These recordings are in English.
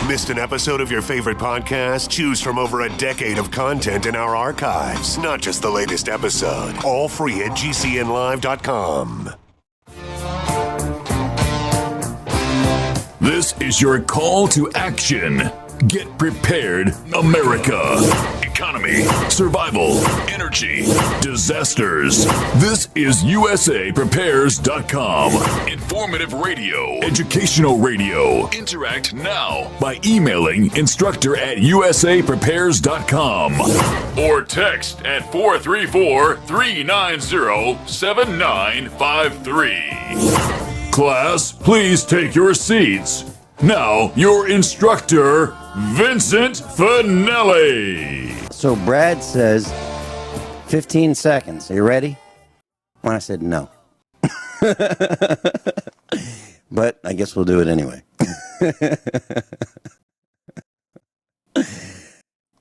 Missed an episode of your favorite podcast? Choose from over a decade of content in our archives, not just the latest episode. All free at gcnlive.com. This is your call to action. Get prepared, America. Economy, survival, energy, disasters. This is USAPrepares.com. Informative radio, educational radio. Interact now by emailing instructor@USAPrepares.com or text at 434-390-7953. Class, please take your seats. Now, your instructor, Vincent Finelli. So Brad says 15 seconds. Are you ready? When I said no. But I guess we'll do it anyway.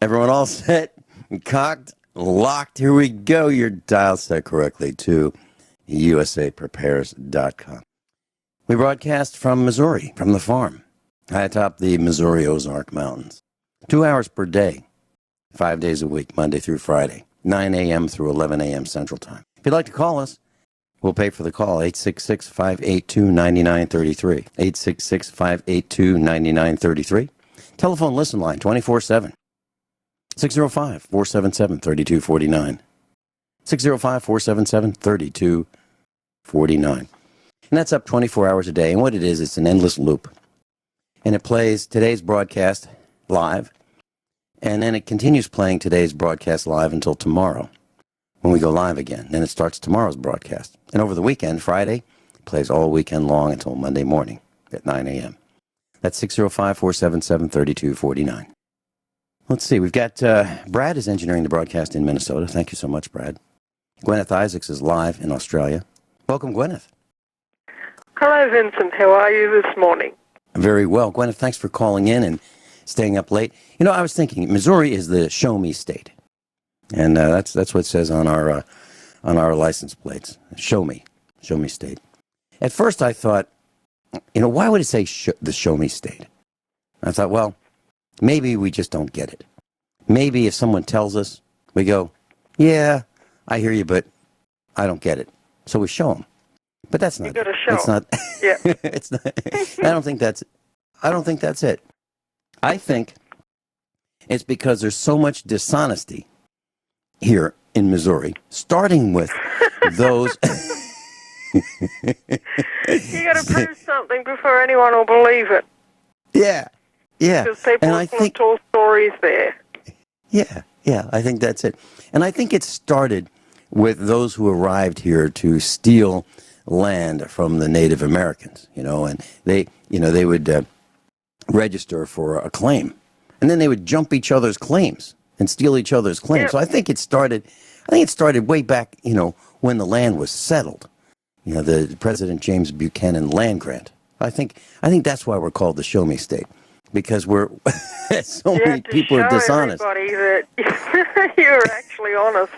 Everyone all set? Cocked? Locked? Here we go. Your dial set correctly to USAPrepares.com. We broadcast from Missouri, from the farm, high atop the Missouri Ozark Mountains. 2 hours per day, 5 days a week, Monday through Friday, 9 a.m. through 11 a.m. Central Time. If you'd like to call us, we'll pay for the call, 866-582-9933, 866-582-9933. Telephone listen line, 24/7, 605-477-3249, 605-477-3249. And that's up 24 hours a day. And what it is, it's an endless loop. And it plays today's broadcast live. And then it continues playing today's broadcast live until tomorrow when we go live again. Then it starts tomorrow's broadcast. And over the weekend, Friday, it plays all weekend long until Monday morning at 9 a.m. That's 605-477-3249. Let's see. We've got Brad is engineering the broadcast in Minnesota. Thank you so much, Brad. Guineith Isaacs is live in Australia. Welcome, Guineith. Hello, Vincent. How are you this morning? Very well. Guineith, thanks for calling in and staying up late. You know, I was thinking, Missouri is the show me state. And that's what it says on our license plates. Show me state. At first I thought, why would it say the show me state? I thought, well, maybe we just don't get it. Maybe if someone tells us, we go, yeah, I hear you, but I don't get it. So we show them. But that's not. You got to show. It's not. Yeah. It's not. I don't think that's it. I think it's because there's so much dishonesty here in Missouri, starting with those. You got to prove something before anyone will believe it. Yeah. Because people are going to tell stories there. Yeah, I think that's it. And I think it started with those who arrived here to steal land from the Native Americans, and they would register for a claim, and then they would jump each other's claims and steal each other's claims. Yep. So I think it started way back, when the land was settled. The President James Buchanan land grant. I think that's why we're called the Show Me State, because we're so many people are dishonest. Everybody that you're actually honest.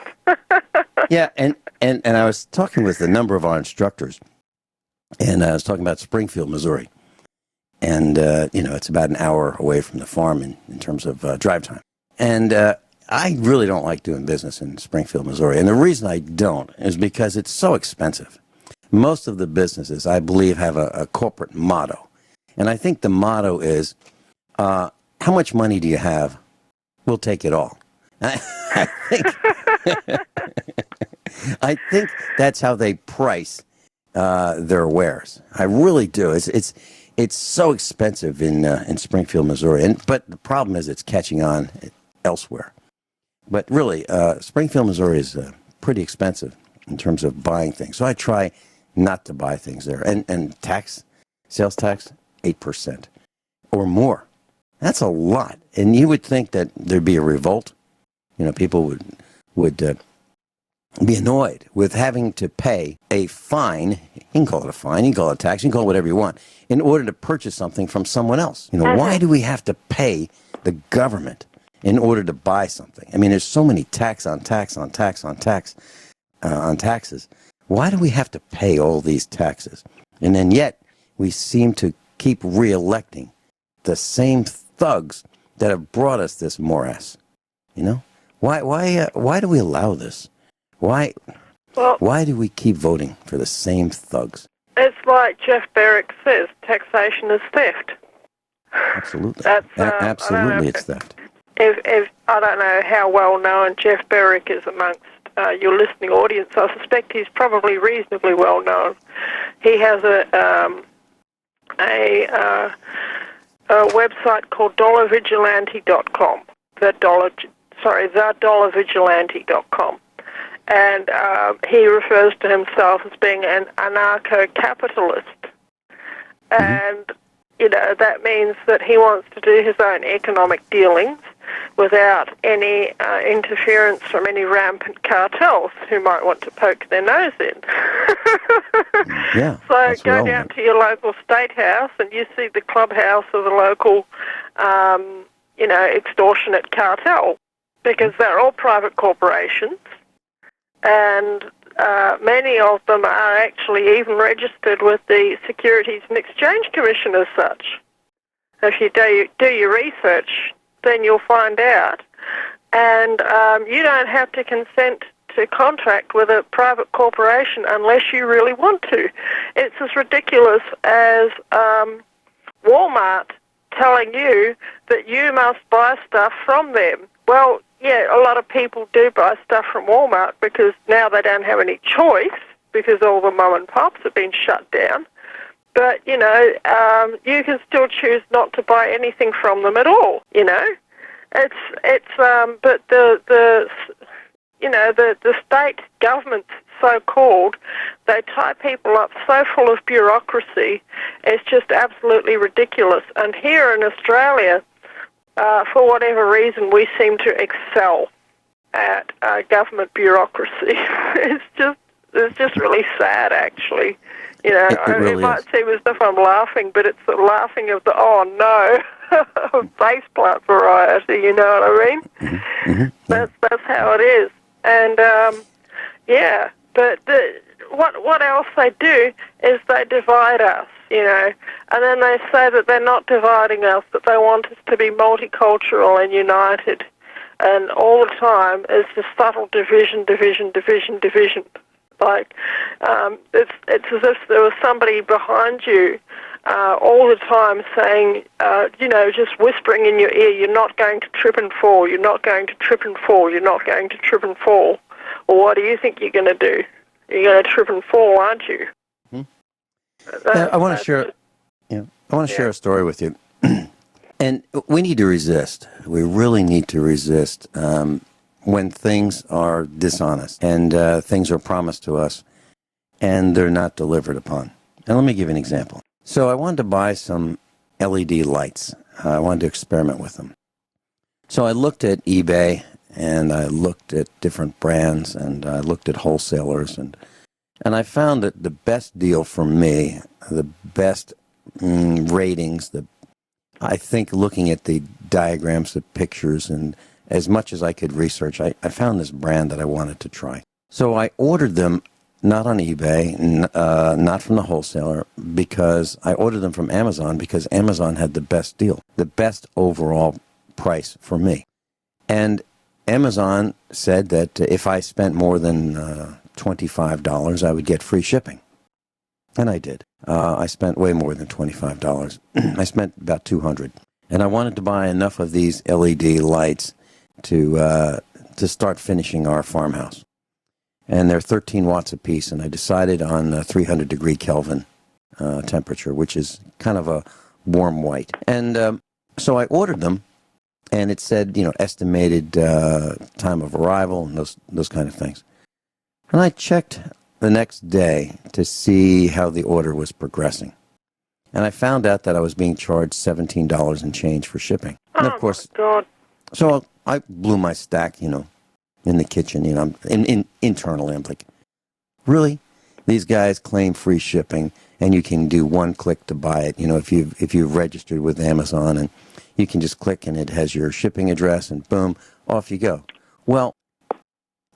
Yeah, and I was talking with a number of our instructors, and I was talking about Springfield, Missouri. And, it's about an hour away from the farm in terms of drive time. And I really don't like doing business in Springfield, Missouri. And the reason I don't is because it's so expensive. Most of the businesses, I believe, have a corporate motto. And I think the motto is, how much money do you have? We'll take it all. I think that's how they price their wares. I really do. It's so expensive in Springfield, Missouri, but the problem is it's catching on elsewhere. But really, Springfield, Missouri is pretty expensive in terms of buying things. So I try not to buy things there. And sales tax, 8% or more. That's a lot. And you would think that there'd be a revolt. People would be annoyed with having to pay a fine. You can call it a fine, you can call it a tax, you can call it whatever you want, in order to purchase something from someone else. Why do we have to pay the government in order to buy something? I mean, there's so many tax on tax on tax on tax on taxes. Why do we have to pay all these taxes? And then yet we seem to keep re-electing the same thugs that have brought us this morass. You know, why do we allow this? Why do we keep voting for the same thugs? It's like Jeff Berwick says, taxation is theft. Absolutely. Absolutely, it's theft. If I don't know how well known Jeff Berwick is amongst your listening audience, I suspect he's probably reasonably well known. He has a website called dollarvigilante.com. TheDollarVigilante.com. And he refers to himself as being an anarcho-capitalist. And, you know, that means that he wants to do his own economic dealings without any interference from any rampant cartels who might want to poke their nose in. Yeah. So go down to your local state house and you see the clubhouse of the local, extortionate cartel, because they're all private corporations, and many of them are actually even registered with the Securities and Exchange Commission as such. If you do your research, then you'll find out. And you don't have to consent to contract with a private corporation unless you really want to. It's as ridiculous as Walmart telling you that you must buy stuff from them. Well, yeah, a lot of people do buy stuff from Walmart because now they don't have any choice because all the mom and pops have been shut down. But, you can still choose not to buy anything from them at all, you know. But the state governments, so-called, they tie people up so full of bureaucracy, it's just absolutely ridiculous. And here in Australia, for whatever reason, we seem to excel at government bureaucry. It's just really sad, actually. You know, it might seem as if I'm laughing, but it's the laughing of the oh no face plant variety. You know what I mean? That's how it is. And but what else they do is they divide us. You know, and then they say that they're not dividing us, that they want us to be multicultural and united. And all the time is the subtle division. Like, it's as if there was somebody behind you all the time saying, just whispering in your ear, you're not going to trip and fall, you're not going to trip and fall, you're not going to trip and fall. Well, what do you think you're going to do? You're going to trip and fall, aren't you? I want to share. I want to share a story with you, and we need to resist. We really need to resist when things are dishonest and things are promised to us, and they're not delivered upon. And let me give you an example. So I wanted to buy some LED lights. I wanted to experiment with them. So I looked at eBay, and I looked at different brands, and I looked at wholesalers, and I found that the best deal for me, the best ratings, I think looking at the diagrams, the pictures, and as much as I could research, I found this brand that I wanted to try. So I ordered them not on eBay, not from the wholesaler, because I ordered them from Amazon because Amazon had the best deal, the best overall price for me. And Amazon said that if I spent more than $25, I would get free shipping. And I did. I spent way more than $25. I spent about $200. And I wanted to buy enough of these LED lights to start finishing our farmhouse. And they're 13 watts apiece, and I decided on 300 degree Kelvin temperature, which is kind of a warm white. And so I ordered them, and it said, estimated time of arrival and those kind of things. And I checked the next day to see how the order was progressing. And I found out that I was being charged $17 and change for shipping. And of course, my God. So I blew my stack, in the kitchen, internally. I'm like, really? These guys claim free shipping, and you can do one click to buy it. If you've registered with Amazon, and you can just click, and it has your shipping address, and boom, off you go. Well,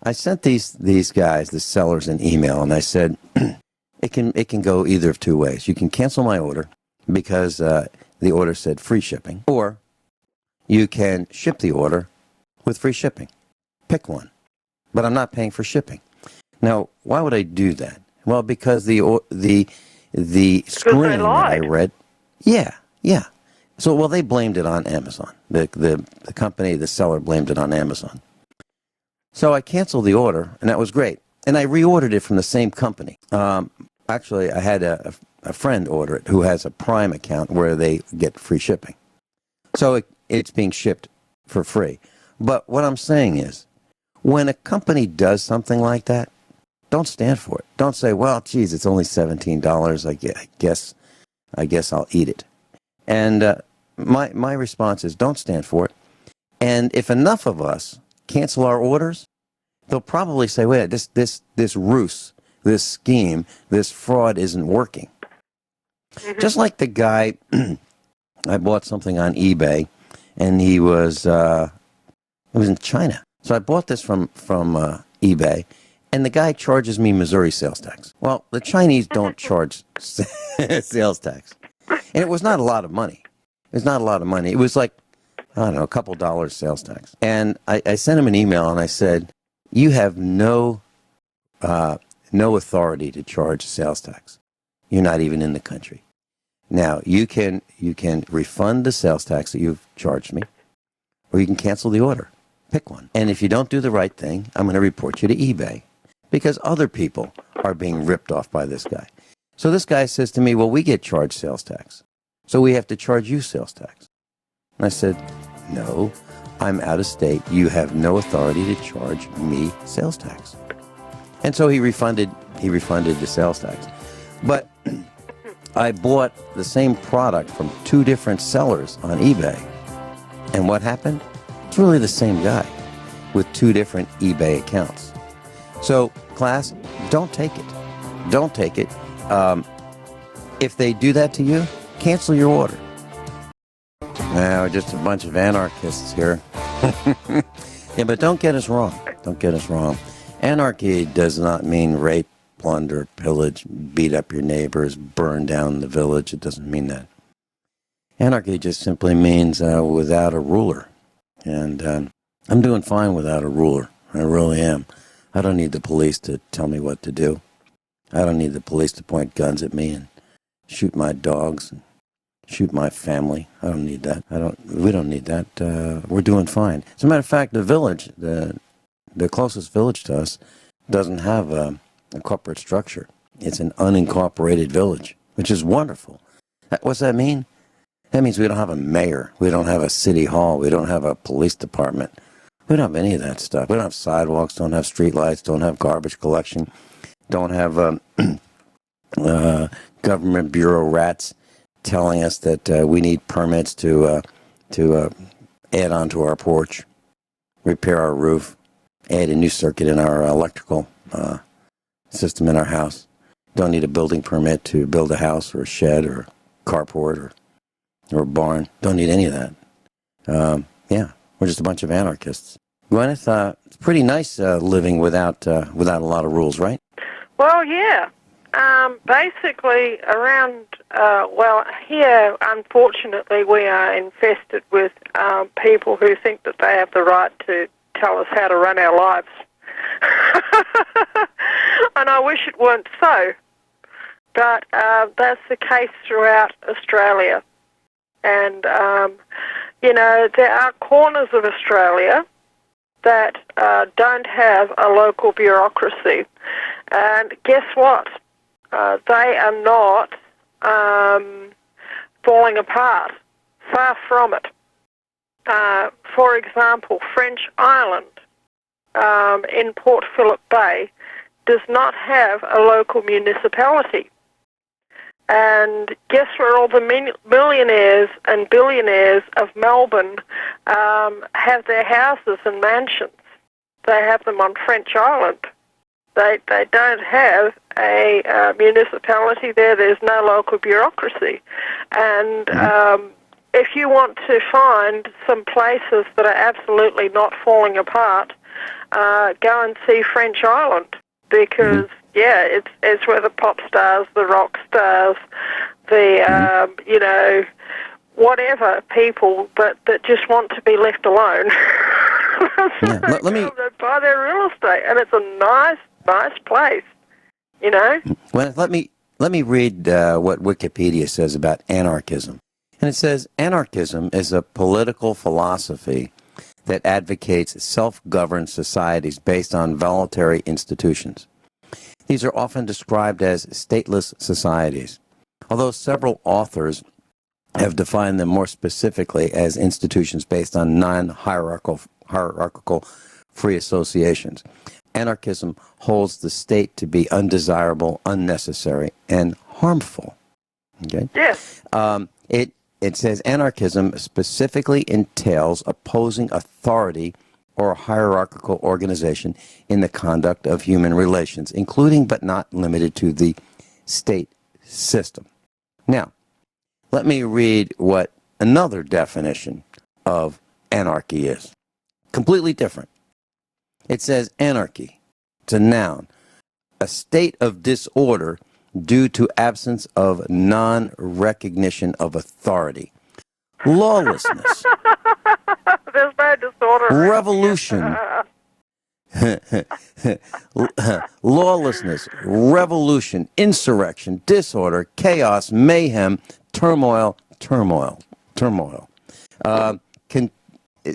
I sent these guys, the sellers, an email, and I said, it can go either of two ways. You can cancel my order because the order said free shipping, or you can ship the order with free shipping. Pick one. But I'm not paying for shipping. Now, why would I do that? Well, because the screen that I read, yeah. So, well, they blamed it on Amazon. The company, the seller blamed it on Amazon. So I canceled the order, and that was great. And I reordered it from the same company. Actually, I had a friend order it who has a Prime account where they get free shipping. So it's being shipped for free. But what I'm saying is, when a company does something like that, don't stand for it. Don't say, well, geez, it's only $17. I guess I'll eat it. And my response is, don't stand for it. And if enough of us cancel our orders, they'll probably say, wait, this ruse, this scheme, this fraud isn't working. Mm-hmm. Just like the guy, I bought something on eBay, and he was in China. So I bought this from eBay, and the guy charges me Missouri sales tax. Well, the Chinese don't charge sales tax. And it was not a lot of money. It was like, I don't know, a couple dollars sales tax. And I sent him an email, and I said, you have no authority to charge sales tax. You're not even in the country. Now, you can refund the sales tax that you've charged me, or you can cancel the order. Pick one. And if you don't do the right thing, I'm going to report you to eBay, because other people are being ripped off by this guy. So this guy says to me, well, we get charged sales tax, so we have to charge you sales tax. And I said, no, I'm out of state. You have no authority to charge me sales tax. And so he refunded the sales tax. But I bought the same product from two different sellers on eBay. And what happened? It's really the same guy with two different eBay accounts. So, class, don't take it. Don't take it. If they do that to you, cancel your order. Now, we're just a bunch of anarchists here. Yeah, but don't get us wrong. Don't get us wrong. Anarchy does not mean rape, plunder, pillage, beat up your neighbors, burn down the village. It doesn't mean that. Anarchy just simply means without a ruler. And I'm doing fine without a ruler. I really am. I don't need the police to tell me what to do. I don't need the police to point guns at me and shoot my dogs and shoot my family. I don't need that. We don't need that. We're doing fine. As a matter of fact, the village, the closest village to us, doesn't have a corporate structure. It's an unincorporated village, which is wonderful. What's that mean? That means we don't have a mayor. We don't have a city hall. We don't have a police department. We don't have any of that stuff. We don't have sidewalks, don't have streetlights, don't have garbage collection, don't have government bureau rats telling us that we need permits to add onto our porch, repair our roof, add a new circuit in our electrical system in our house. Don't need a building permit to build a house or a shed or a carport or a barn. Don't need any of that. Yeah, we're just a bunch of anarchists. Guineith, it's pretty nice living without a lot of rules, right? Well, yeah. Basically, around, here, unfortunately, we are infested with people who think that they have the right to tell us how to run our lives. And I wish it weren't so. But that's the case throughout Australia. And, there are corners of Australia that don't have a local bureaucracy. And guess what? They are not falling apart. Far from it. For example, French Island in Port Phillip Bay does not have a local municipality. And guess where all the millionaires and billionaires of Melbourne have their houses and mansions? They have them on French Island. They don't have a municipality there. There's no local bureaucracy. And if you want to find some places that are absolutely not falling apart, go and see French Island, because it's where the pop stars, the rock stars, the whatever people that just want to be left alone. Yeah. Let me They buy their real estate, and it's a nice place, you know. Well, let me read what Wikipedia says about anarchism. And it says, anarchism is a political philosophy that advocates self-governed societies based on voluntary institutions. These are often described as stateless societies, although several authors have defined them more specifically as institutions based on non-hierarchical free associations. Anarchism holds the state to be undesirable, unnecessary, and harmful. Okay? Yes. It says anarchism specifically entails opposing authority or a hierarchical organization in the conduct of human relations, including but not limited to the state system. Now, let me read what another definition of anarchy is. Completely different. It says anarchy, it's a noun, a state of disorder due to absence of non-recognition of authority, lawlessness, There's no disorder. revolution, lawlessness, revolution, insurrection, disorder, chaos, mayhem, turmoil.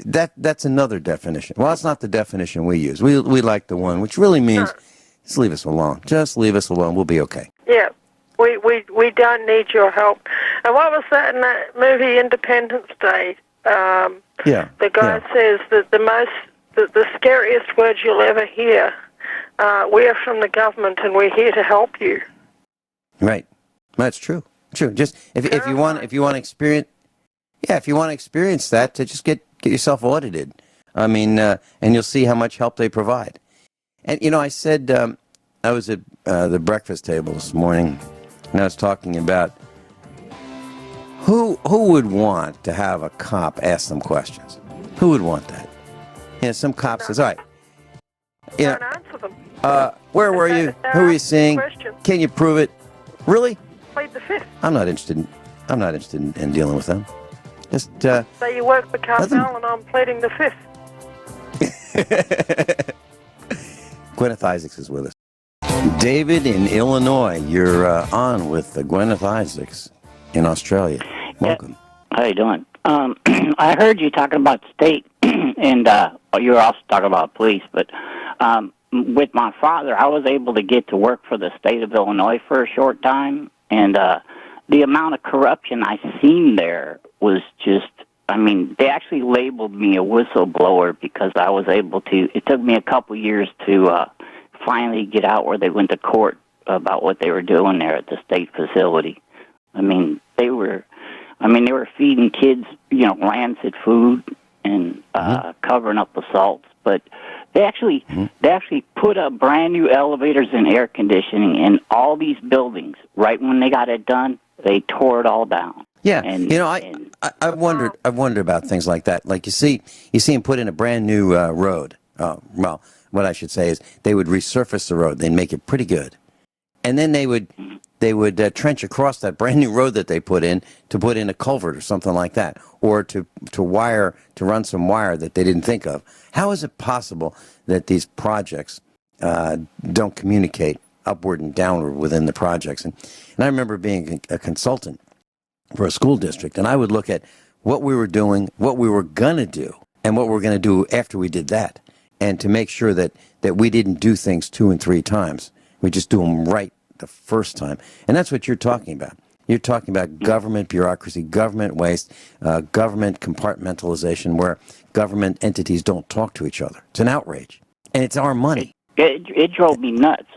That's another definition. Well, that's not the definition we use. We like the one which really means just leave us alone. Just leave us alone. We'll be okay. Yeah. We don't need your help. And what was that in that movie Independence Day? The guy says that the scariest words you'll ever hear, we are from the government and we're here to help you. Right. That's true. True. Just if you want to experience that, to just get yourself audited. I mean, and you'll see how much help they provide. And I said I was at the breakfast table this morning, and I was talking about who would want to have a cop ask them questions. Who would want that? Some cop says, "All right, Don't answer them. Where were you? Who were you seeing? Can you prove it? Really? Plead the fifth. I'm not interested in dealing with them. Just So you work for cartel and I'm pleading the fifth. Gwyneth Isaacs is with us. David in Illinois, you're on with Gwyneth Isaacs in Australia. Welcome. Yeah. How you doing? I heard you talking about state, and you were also talking about police, but with my father, I was able to get to work for the state of Illinois for a short time, and the amount of corruption I seen there was just, they actually labeled me a whistleblower because I was able to, it took me a couple years to finally get out where they went to court about what they were doing there at the state facility. They were feeding kids, rancid food and covering up assaults, but they actually put up brand new elevators and air conditioning in all these buildings. Right when they got it done, they tore it all down. Yeah, I've wondered about things like that. Like you see them put in a brand new road. Well, what I should say is they would resurface the road. They'd make it pretty good, and then they would trench across that brand new road that they put in to put in a culvert or something like that, or to run some wire that they didn't think of. How is it possible that these projects don't communicate upward and downward within the projects? And I remember being a consultant for a school district, and I would look at what we were doing, what we were going to do, and what we were going to do after we did that, and to make sure that we didn't do things 2 and 3 times. We just do them right the first time. And that's what you're talking about. You're talking about government bureaucracy, government waste, government compartmentalization, where government entities don't talk to each other. It's an outrage. And it's our money. It drove me nuts.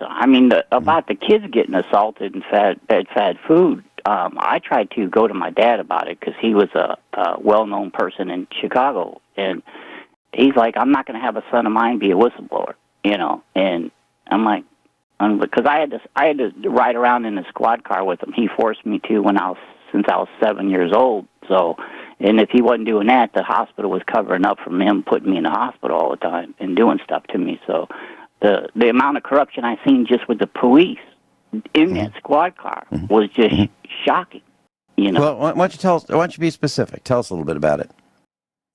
About the kids getting assaulted and fed food, I tried to go to my dad about it because he was a well-known person in Chicago. And he's like, I'm not going to have a son of mine be a whistleblower, And I'm like, because I had to ride around in a squad car with him. He forced me to since I was 7 years old. So, and if he wasn't doing that, the hospital was covering up from him, putting me in the hospital all the time and doing stuff to me. So, the amount of corruption I seen just with the police in that squad car was just shocking. You know. Well, why don't you tell us? Why don't you be specific? Tell us a little bit about it.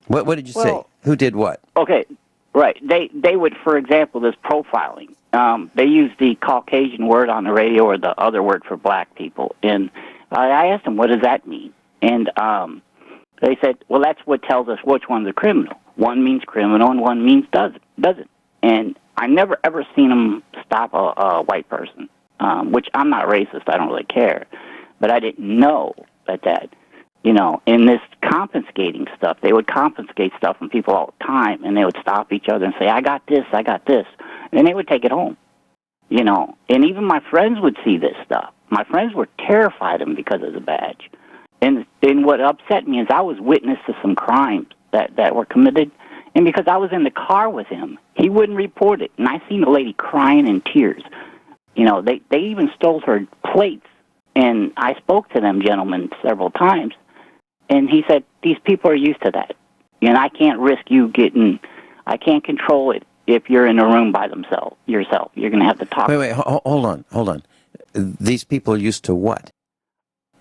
What did you say? Who did what? Okay, right. They would, for example, this profiling. They use the Caucasian word on the radio or the other word for black people, and I asked them, what does that mean? And they said, well, that's what tells us which one's a criminal. One means criminal and one means doesn't. And I never ever seen them stop a white person, which I'm not racist. I don't really care. But I didn't know that, you know, in this confiscating stuff, they would confiscate stuff from people all the time, and they would stop each other and say, I got this, and they would take it home, you know. And even my friends would see this stuff. My friends were terrified of him because of the badge. And what upset me is I was witness to some crimes that were committed, and because I was in the car with him, he wouldn't report it. And I seen a lady crying in tears. You know, they even stole her plates. And I spoke to them gentlemen several times, and he said, these people are used to that. And I can't risk you I can't control it if you're in a room by yourself. You're going to have to talk. Wait, hold on. These people are used to what?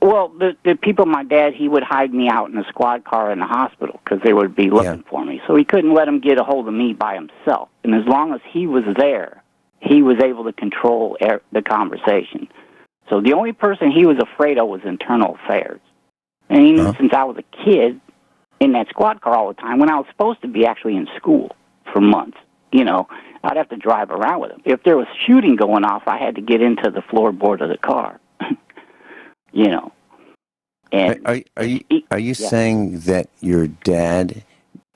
Well, the people, my dad, he would hide me out in a squad car in the hospital because they would be looking for me. So he couldn't let them get a hold of me by himself. And as long as he was there, he was able to control the conversation. So the only person he was afraid of was internal affairs. And he knew since I was a kid in that squad car all the time, when I was supposed to be actually in school for months, you know, I'd have to drive around with him. If there was shooting going off, I had to get into the floorboard of the car, you know. And are you saying that your dad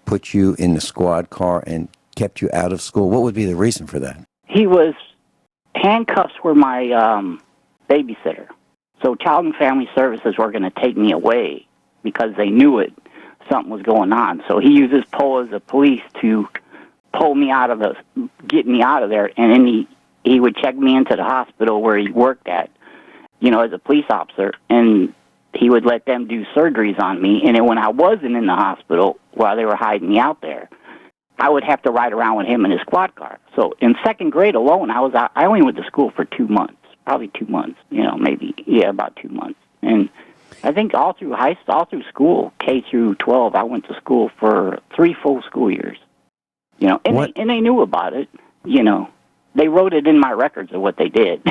put you in the squad car and kept you out of school? What would be the reason for that? Handcuffs were my babysitter. So Child and Family Services were going to take me away because they knew something was going on. So he used his pull as a police to pull me get me out of there, and then he would check me into the hospital where he worked at, you know, as a police officer, and he would let them do surgeries on me. And then when I wasn't in the hospital while they were hiding me out there, I would have to ride around with him in his squad car. So in second grade alone, I only went to school for 2 months. Probably 2 months, you know, about 2 months. And I think all through school, K through 12, I went to school for 3 full school years. You know, and they knew about it. You know, they wrote it in my records of what they did.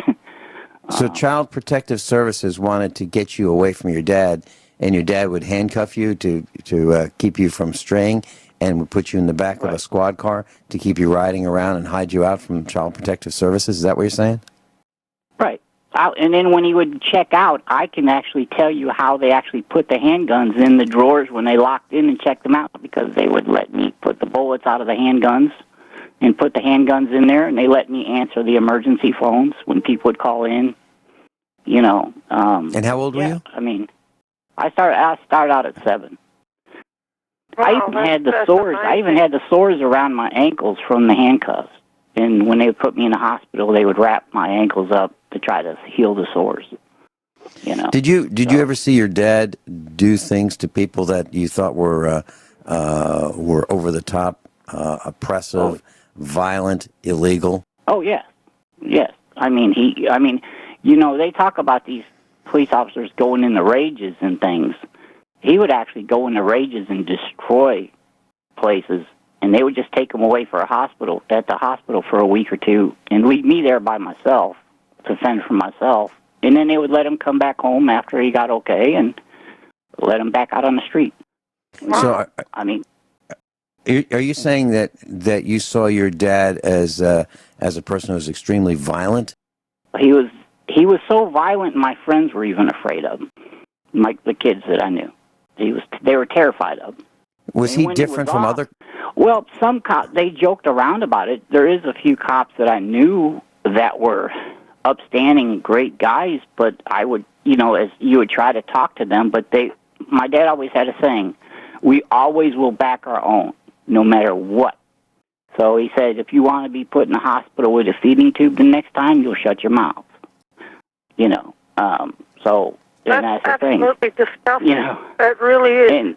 So Child Protective Services wanted to get you away from your dad, and your dad would handcuff you to keep you from straying, and would put you in the back of a squad car to keep you riding around and hide you out from Child Protective Services. Is that what you're saying? Right. And then when he would check out, I can actually tell you how they actually put the handguns in the drawers when they locked in and checked them out, because they would let me put the bullets out of the handguns and put the handguns in there, and they let me answer the emergency phones when people would call in, you know. And how old were you? I mean, I started out at 7. Wow, I even had the sores. amazing. I even had the sores around my ankles from the handcuffs. And when they would put me in the hospital, they would wrap my ankles up to try to heal the sores. You know. Did you ever see your dad do things to people that you thought were over the top, oppressive, violent, illegal? Oh yes. I mean, you know, they talk about these police officers going in the rages and things. He would actually go in the rages and destroy places. And they would just take him away at the hospital for a week or two and leave me there by myself to fend for myself. And then they would let him come back home after he got okay and let him back out on the street. So, I mean, are you saying that you saw your dad as a person who was extremely violent? he was so violent, my friends were even afraid of him. Like the kids that I knew. They were terrified of him. Was he different from other? Well, some cops, they joked around about it. There is a few cops that I knew that were upstanding, great guys, but I would, you know, as you would try to talk to them, but my dad always had a saying, we always will back our own, no matter what. So he said, if you want to be put in the hospital with a feeding tube the next time, you'll shut your mouth. You know, so that's the thing. Absolutely disgusting. You know, it really is. And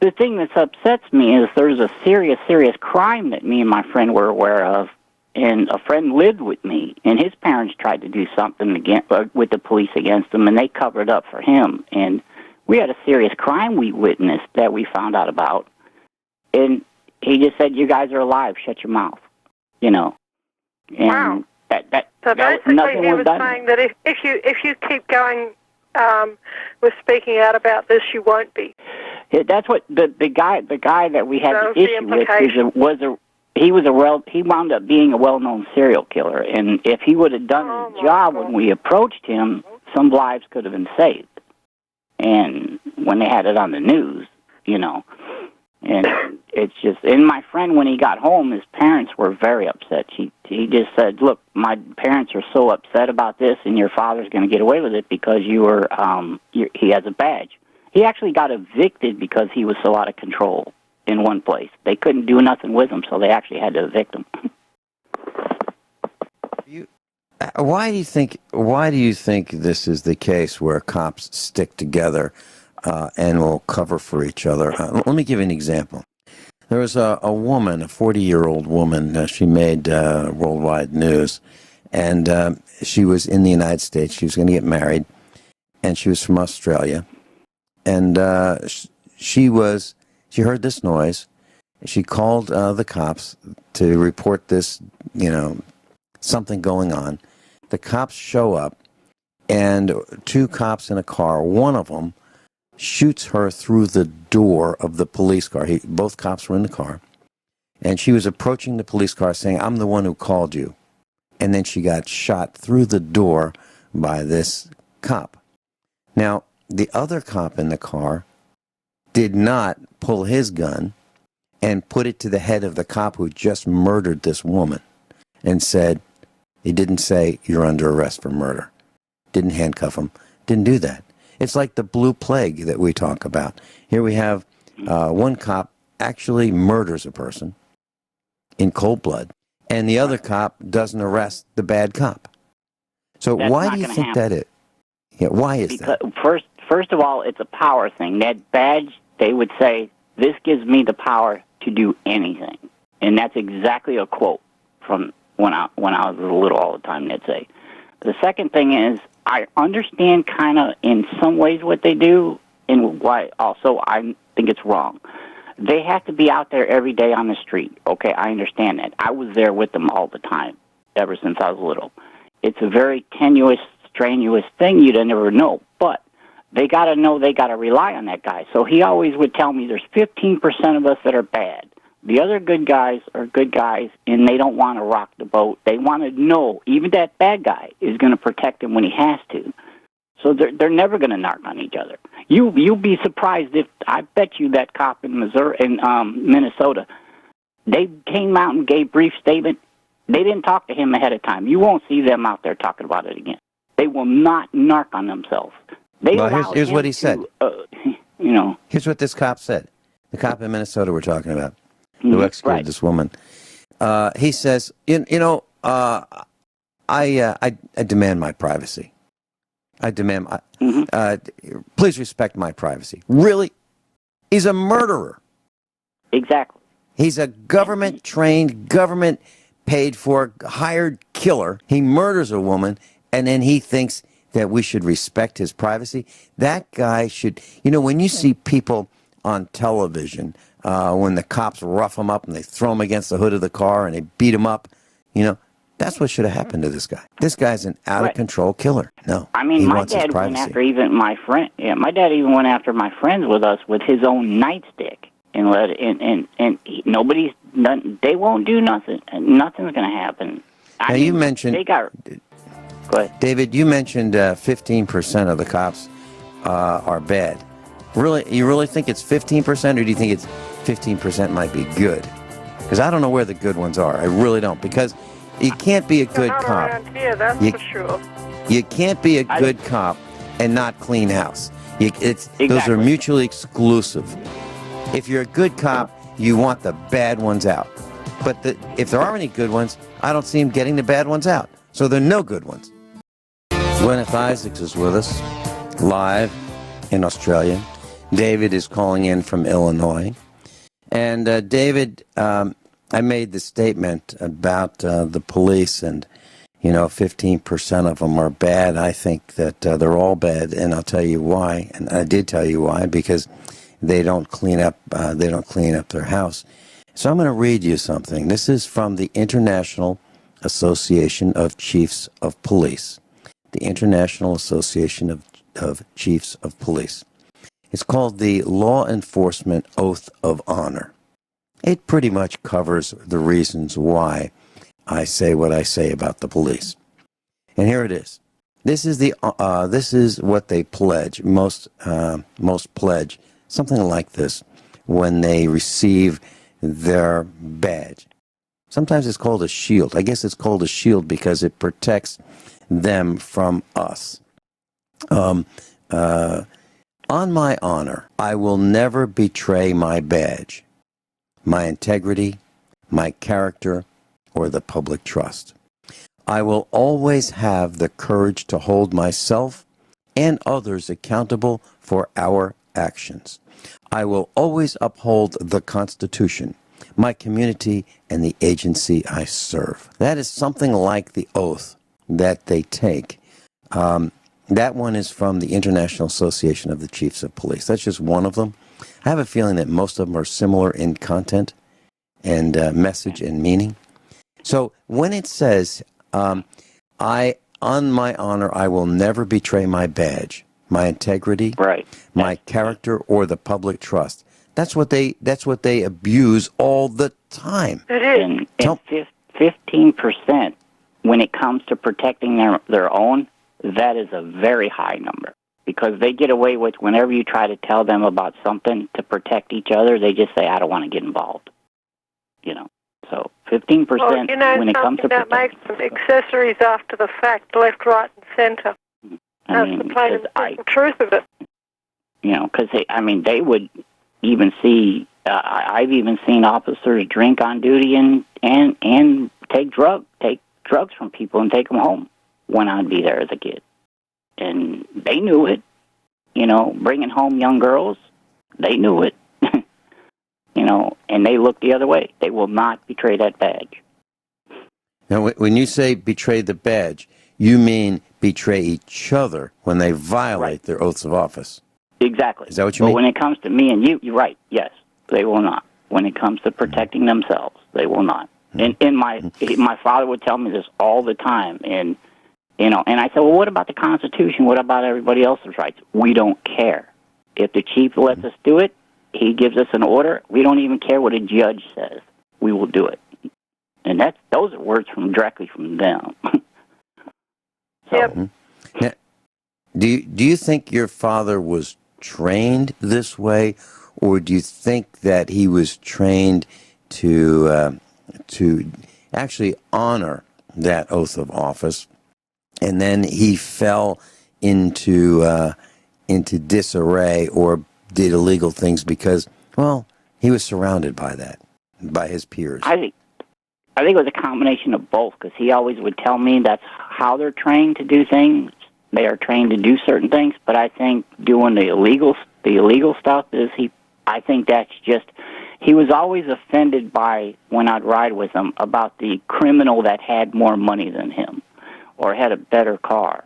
the thing that upsets me is there's a serious crime that me and my friend were aware of, and a friend lived with me, and his parents tried to do something with the police against him, and they covered up for him. And we had a serious crime we witnessed that we found out about, and he just said, "You guys are alive. Shut your mouth." You know. And wow. So basically, he was saying that if you keep going with speaking out about this, you won't be. That's what the guy that we had the issue with he wound up being a well-known serial killer, and if he would have done his job when we approached him, some lives could have been saved. And when they had it on the news, you know, and it's just, and my friend, when he got home, his parents were very upset. He just said, "Look, my parents are so upset about this, and your father's going to get away with it because he has a badge." He actually got evicted because he was so out of control in one place. They couldn't do nothing with him, so they actually had to evict him. Why do you think this is the case where cops stick together and will cover for each other? Let me give you an example. There was a woman, a 40-year-old woman. She made worldwide news, and she was in the United States. She was going to get married, and she was from Australia. And she heard this noise. She called the cops to report this, something going on. The cops show up, and two cops in a car. One of them shoots her through the door of the police car. Both cops were in the car, and she was approaching the police car saying, "I'm the one who called you." And then she got shot through the door by this cop. Now, the other cop in the car did not pull his gun and put it to the head of the cop who just murdered this woman and said, he didn't say, "You're under arrest for murder." Didn't handcuff him. Didn't do that. It's like the blue plague that we talk about. Here we have one cop actually murders a person in cold blood, and the other cop doesn't arrest the bad cop. So why do you think that is? Yeah, why is that? First of all, it's a power thing. That badge, they would say, "This gives me the power to do anything," and that's exactly a quote from when I was little all the time. They'd say. The second thing is, I understand kind of in some ways what they do, and why also I think it's wrong. They have to be out there every day on the street. Okay, I understand that. I was there with them all the time, ever since I was little. It's a very tenuous, strenuous thing you'd never know, but they got to know they got to rely on that guy. So he always would tell me there's 15% of us that are bad. The other good guys are good guys, and they don't want to rock the boat. They want to know even that bad guy is going to protect him when he has to. So they're never going to narc on each other. You'll be surprised if, I bet you that cop in Minnesota, they came out and gave brief statement. They didn't talk to him ahead of time. You won't see them out there talking about it again. They will not narc on themselves. Here's what he said. Here's what this cop said. The cop in Minnesota we're talking about, who executed this woman. He says, I demand my privacy. I demand please respect my privacy. Really? He's a murderer. Exactly. He's a government-trained, government-paid-for, hired killer. He murders a woman, and then he thinks that we should respect his privacy. That guy should, when you see people on television, when the cops rough them up and they throw them against the hood of the car and they beat them up, that's what should have happened to this guy. This guy's an out-of-control killer. No, I mean, my dad went after even my friend. Yeah, my dad even went after my friends with us with his own nightstick, and they won't do nothing. Nothing's going to happen. You mentioned Go ahead. David. You mentioned 15% of the cops are bad. Really, you really think it's 15%, or do you think it's 15% might be good? Because I don't know where the good ones are. I really don't. Because you can't be a good cop. Around here, that's for sure. You can't be a good cop and not clean house. Those are mutually exclusive. If you're a good cop, you want the bad ones out. But if there are any good ones, I don't see them getting the bad ones out. So there are no good ones. Guineith Isaacs is with us, live in Australia. David is calling in from Illinois. And David, I made the statement about the police, and 15% of them are bad. I think that they're all bad, and I'll tell you why. And I did tell you why, because they don't clean up. They don't clean up their house. So I'm going to read you something. This is from the International Association of Chiefs of Police. The International Association of Chiefs of Police. It's called the Law Enforcement Oath of Honor. It pretty much covers the reasons why I say what I say about the police. And here it is. This is what they pledge. Most pledge something like this when they receive their badge. Sometimes it's called a shield. I guess it's called a shield because it protects them from us. On my honor, I will never betray my badge, my integrity, my character, or the public trust. I will always have the courage to hold myself and others accountable for our actions. I will always uphold the Constitution, my community, and the agency I serve. That is something like the oath that they take. That one is from the International Association of the Chiefs of Police. That's just one of them. I have a feeling that most of them are similar in content and message and meaning. So when it says, on my honor, I will never betray my badge, my integrity, right, my character, or the public trust. That's what they abuse all the time. It is. And 15%, when it comes to protecting their own, that is a very high number. Because they get away with, whenever you try to tell them about something to protect each other, they just say, I don't want to get involved. So 15% when it comes to that makes them accessories after the fact, left, right, and center. That's the plain and simple truth of it. Because they would even see. I've even seen officers drink on duty and take drugs from people and take them home when I'd be there as a kid, and they knew it. Bringing home young girls, they knew it. And they look the other way. They will not betray that badge. Now, when you say betray the badge, you mean betray each other when they violate their oaths of office. Exactly. Is that what you mean? But when it comes to me and you, you're right. Yes, they will not. When it comes to protecting themselves, they will not. And my father would tell me this all the time. And and I said, well, what about the Constitution? What about everybody else's rights? We don't care. If the chief lets us do it, he gives us an order. We don't even care what a judge says. We will do it. And those are words directly from them. Yep. Now, do you think your father was trained this way, or do you think that he was trained to actually honor that oath of office, and then he fell into disarray or did illegal things because, well, he was surrounded by that, by his peers? I think it was a combination of both, because he always would tell me that's how they're trained to do things. They are trained to do certain things, but I think doing the illegal stuff I think that's just, he was always offended by, when I'd ride with him, about the criminal that had more money than him or had a better car.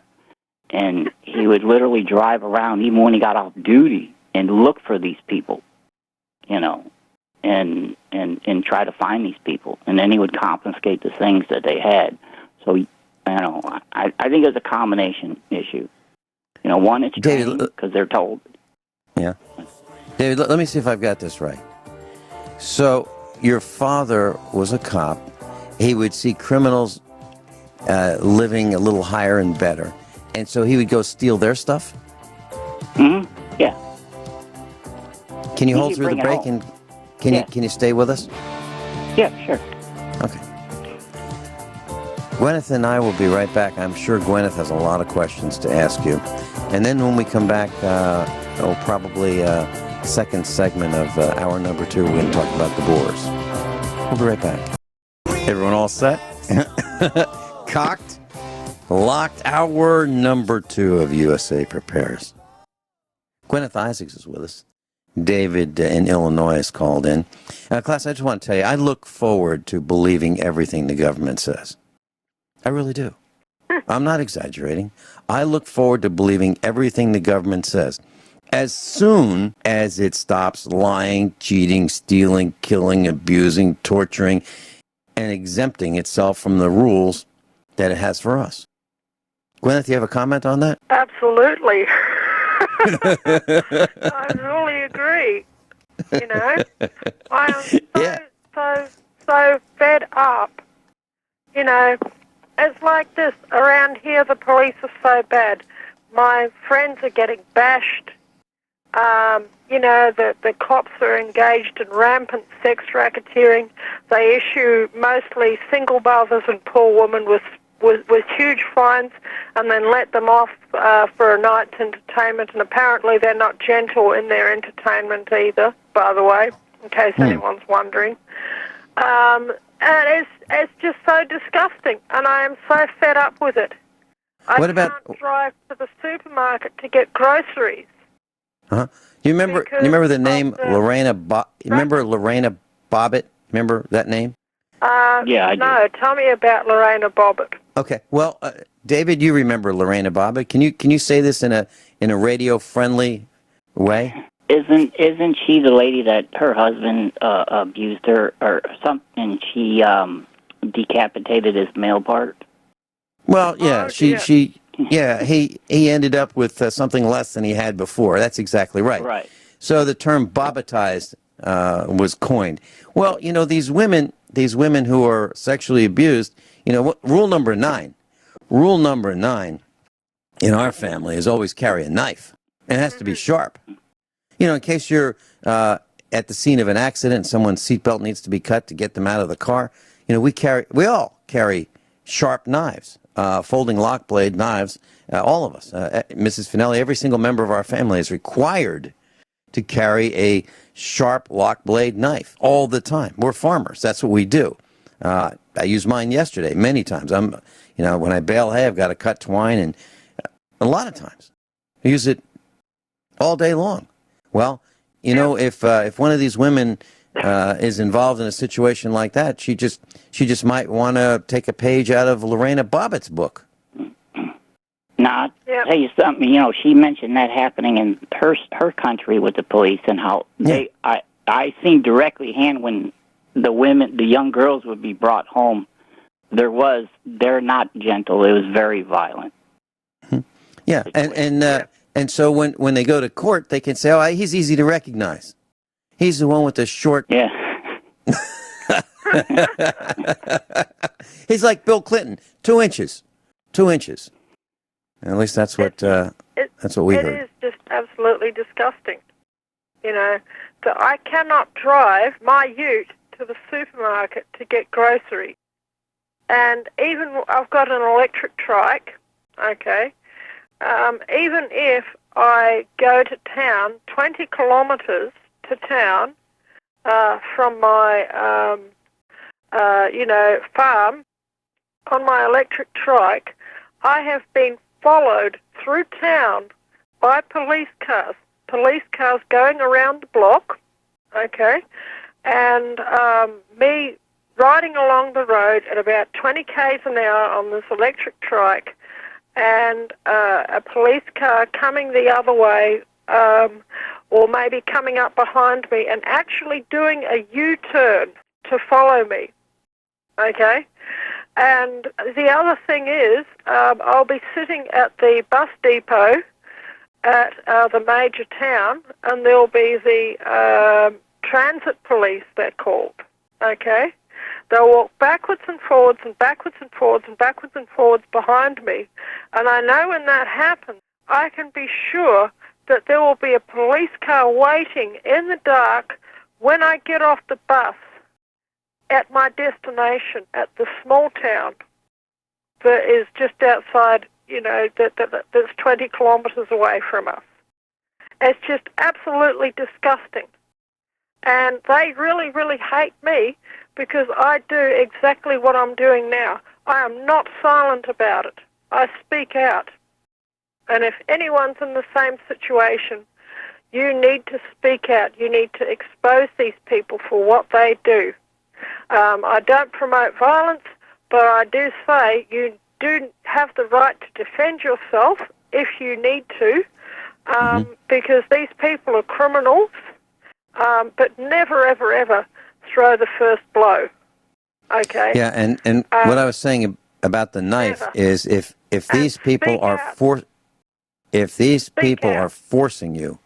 And he would literally drive around, even when he got off duty, and look for these people, and try to find these people. And then he would confiscate the things that they had. So, I think it's a combination issue. One, it's trained because they're told. Yeah. David, let me see if I've got this right. So, your father was a cop. He would see criminals living a little higher and better. And so he would go steal their stuff? Mm-hmm. Yeah. Can you hold through the break, and can you stay with us? Yeah, sure. Okay. Gwyneth and I will be right back. I'm sure Gwyneth has a lot of questions to ask you. And then when we come back, probably second segment of hour number 2, we're going to talk about the Boers. We'll be right back. Everyone all set? Cocked? Locked. Hour number 2 of USA Prepares. Gwyneth Isaacs is with us. David in Illinois is called in. Class, I just want to tell you, I look forward to believing everything the government says. I really do. I'm not exaggerating. I look forward to believing everything the government says. As soon as it stops lying, cheating, stealing, killing, abusing, torturing, and exempting itself from the rules that it has for us. Guineith, do you have a comment on that? Absolutely. I really agree. You know, I am so fed up. You know, it's like this. Around here, the police are so bad. My friends are getting bashed. You know, the cops are engaged in rampant sex racketeering. They issue mostly single mothers and poor women with huge fines and then let them off for a night's entertainment. And apparently they're not gentle in their entertainment either, by the way, in case anyone's wondering. And it's just so disgusting, and I am so fed up with it. I can't drive to the supermarket to get groceries. Uh-huh. You remember the name Lorena? Remember Lorena Bobbitt? Remember that name? Yeah, I do. No, tell me about Lorena Bobbitt. Okay. Well, David, you remember Lorena Bobbitt? Can you say this in a radio friendly way? Isn't she the lady that her husband abused her or something? She decapitated his male part. Well, yeah, he ended up with something less than he had before. That's exactly right. Right. So the term Bobbitized was coined. Well, you know, these women who are sexually abused, you know, rule number 9 in our family is always carry a knife. It has to be sharp. You know, in case you're at the scene of an accident, someone's seatbelt needs to be cut to get them out of the car. You know, we all carry sharp knives, folding lock blade knives. All of us, Mrs. Finelli, every single member of our family is required to carry a sharp lock blade knife all the time. We're farmers. That's what we do. I used mine yesterday many times. When I bale hay, I've got to cut twine, and a lot of times I use it all day long. Well, you know, if one of these women is involved in a situation like that, she just might want to take a page out of Lorena Bobbitt's book. Now, I'll tell you something. You know, she mentioned that happening in her country with the police and how I seen directly hand when the young girls would be brought home. They're not gentle. It was very violent. Yeah, and so when they go to court, they can say, "Oh, he's easy to recognize. He's the one with the short." Yeah. He's like Bill Clinton, 2 inches. At least that's what we heard. It is just absolutely disgusting. You know, that I cannot drive my ute to the supermarket to get groceries. And even I've got an electric trike, okay, even if I go to town, 20 kilometres to town from my, farm, on my electric trike, I have been followed through town by police cars going around the block, okay, and me riding along the road at about 20 k's an hour on this electric trike, and a police car coming the other way, or maybe coming up behind me and actually doing a U-turn to follow me, okay? And the other thing is, I'll be sitting at the bus depot at the major town, and there'll be the transit police, they're called, okay? They'll walk backwards and forwards and backwards and forwards and backwards and forwards behind me. And I know when that happens, I can be sure that there will be a police car waiting in the dark when I get off the bus at my destination, at the small town that is just outside, you know, that's 20 kilometres away from us. It's just absolutely disgusting. And they really, really hate me because I do exactly what I'm doing now. I am not silent about it. I speak out. And if anyone's in the same situation, You need to speak out. You need to expose these people for what they do. I don't promote violence, but I do say you do have the right to defend yourself if you need to, because these people are criminals, but never, ever, ever throw the first blow. Okay? Yeah, and what I was saying about the knife is if these people are forcing you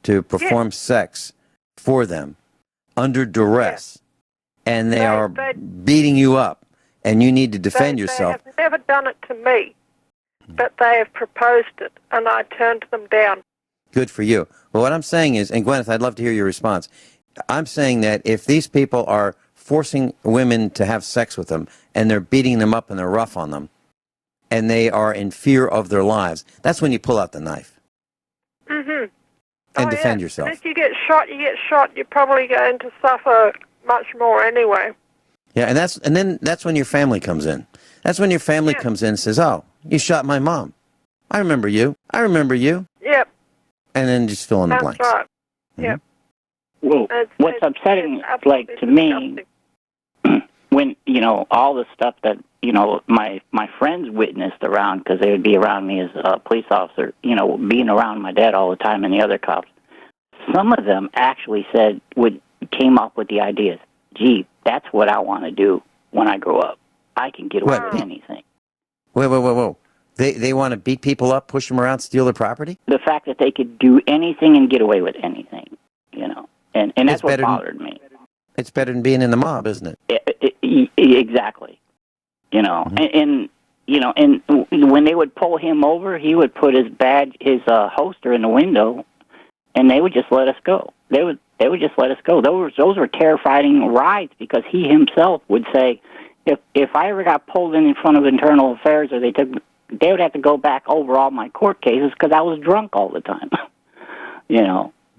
to perform sex for them under duress, and they are beating you up, and you need to defend yourself. They have never done it to me, but they have proposed it, and I turned them down. Good for you. Well, what I'm saying is, and Guineith, I'd love to hear your response. I'm saying that if these people are forcing women to have sex with them, and they're beating them up and they're rough on them, and they are in fear of their lives, that's when you pull out the knife. Mm-hmm. And defend yourself. And if you get shot, you're probably going to suffer much more anyway. Yeah, and then that's when your family comes in. That's when your family comes in and says, "Oh, you shot my mom. I remember you. I remember you." Yep. And then just fill in the blanks. That's right. Mm-hmm. Yep. Well, what's upsetting, like, to me, when, all the stuff that, my friends witnessed around, because they would be around me as a police officer, being around my dad all the time and the other cops, some of them actually came up with the ideas, gee, that's what I want to do when I grow up. I can get away with anything. Whoa. They want to beat people up, push them around, steal their property? The fact that they could do anything and get away with anything, and that's what bothered me. It's better than being in the mob, isn't it? Exactly. And when they would pull him over, he would put his holster in the window, and they would just let us go. They would just let us go. Those were terrifying rides, because he himself would say, if I ever got pulled in front of internal affairs, or they would have to go back over all my court cases because I was drunk all the time.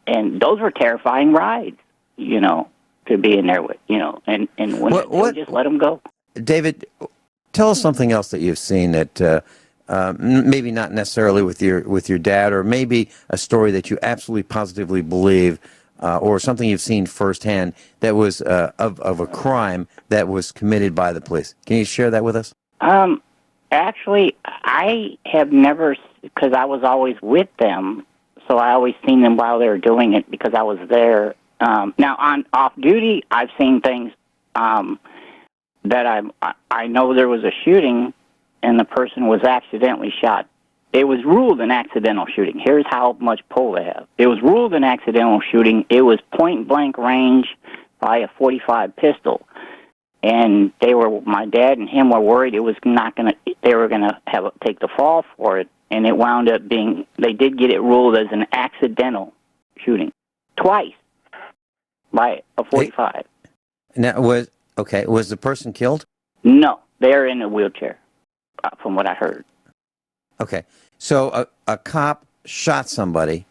And those were terrifying rides, to be in there with, and when they would just let them go. David, tell us something else that you've seen that maybe not necessarily with your dad, or maybe a story that you absolutely positively believe, or something you've seen firsthand that was of a crime that was committed by the police. Can you share that with us? Actually, I have never, because I was always with them, so I always seen them while they were doing it because I was there. Now, on off-duty, I've seen things that I know there was a shooting and the person was accidentally shot. It was ruled an accidental shooting. Here's how much pull they have. It was ruled an accidental shooting. It was point-blank range by a .45 pistol. And my dad and him were worried they were going to take the fall for it. And it wound up they did get it ruled as an accidental shooting. Twice. By a .45. Now, was the person killed? No, they're in a wheelchair, from what I heard. Okay, so a cop shot somebody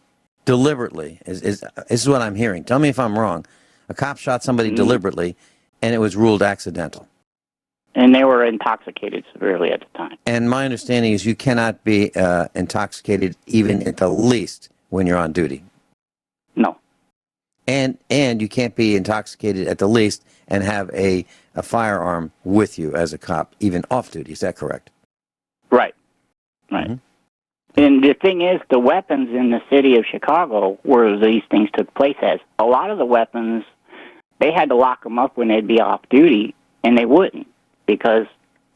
deliberately. This is what I'm hearing. Tell me if I'm wrong. A cop shot somebody deliberately, and it was ruled accidental. And they were intoxicated severely at the time. And my understanding is you cannot be intoxicated even at the least when you're on duty. No. And you can't be intoxicated at the least and have a firearm with you as a cop, even off duty. Is that correct? Right. Mm-hmm. And the thing is, the weapons in the city of Chicago, where these things took place a lot of the weapons, they had to lock them up when they'd be off duty, and they wouldn't, because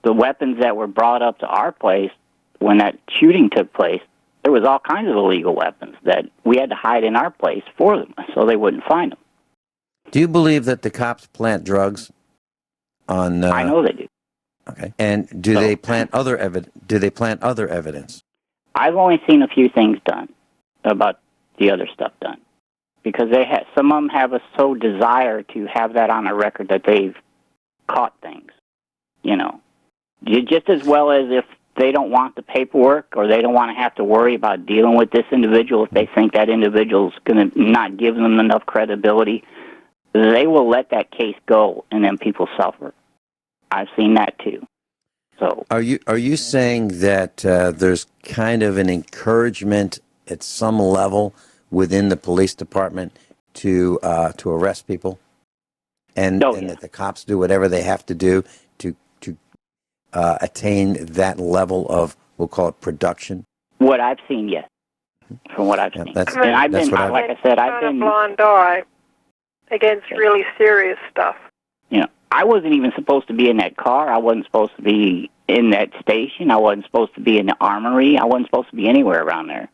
the weapons that were brought up to our place when that shooting took place, there was all kinds of illegal weapons that we had to hide in our place for them, so they wouldn't find them. Do you believe that the cops plant drugs on? I know they do. Okay. And do they plant other evidence? I've only seen a few things done about the other stuff done, because some of them have a desire to have that on a record that they've caught things. Just as well as if they don't want the paperwork, or they don't want to have to worry about dealing with this individual if they think that individual's going to not give them enough credibility, they will let that case go, and then people suffer. I've seen that too. So, are you saying that there's kind of an encouragement at some level within the police department to arrest people, and that the cops do whatever they have to do to attain that level of, we'll call it, production? What I've seen, yes. From what I've seen. That's and I've been, what like I said, I've been a blind eye against really serious stuff. You know, I wasn't even supposed to be in that car. I wasn't supposed to be in that station. I wasn't supposed to be in the armory. I wasn't supposed to be anywhere around there.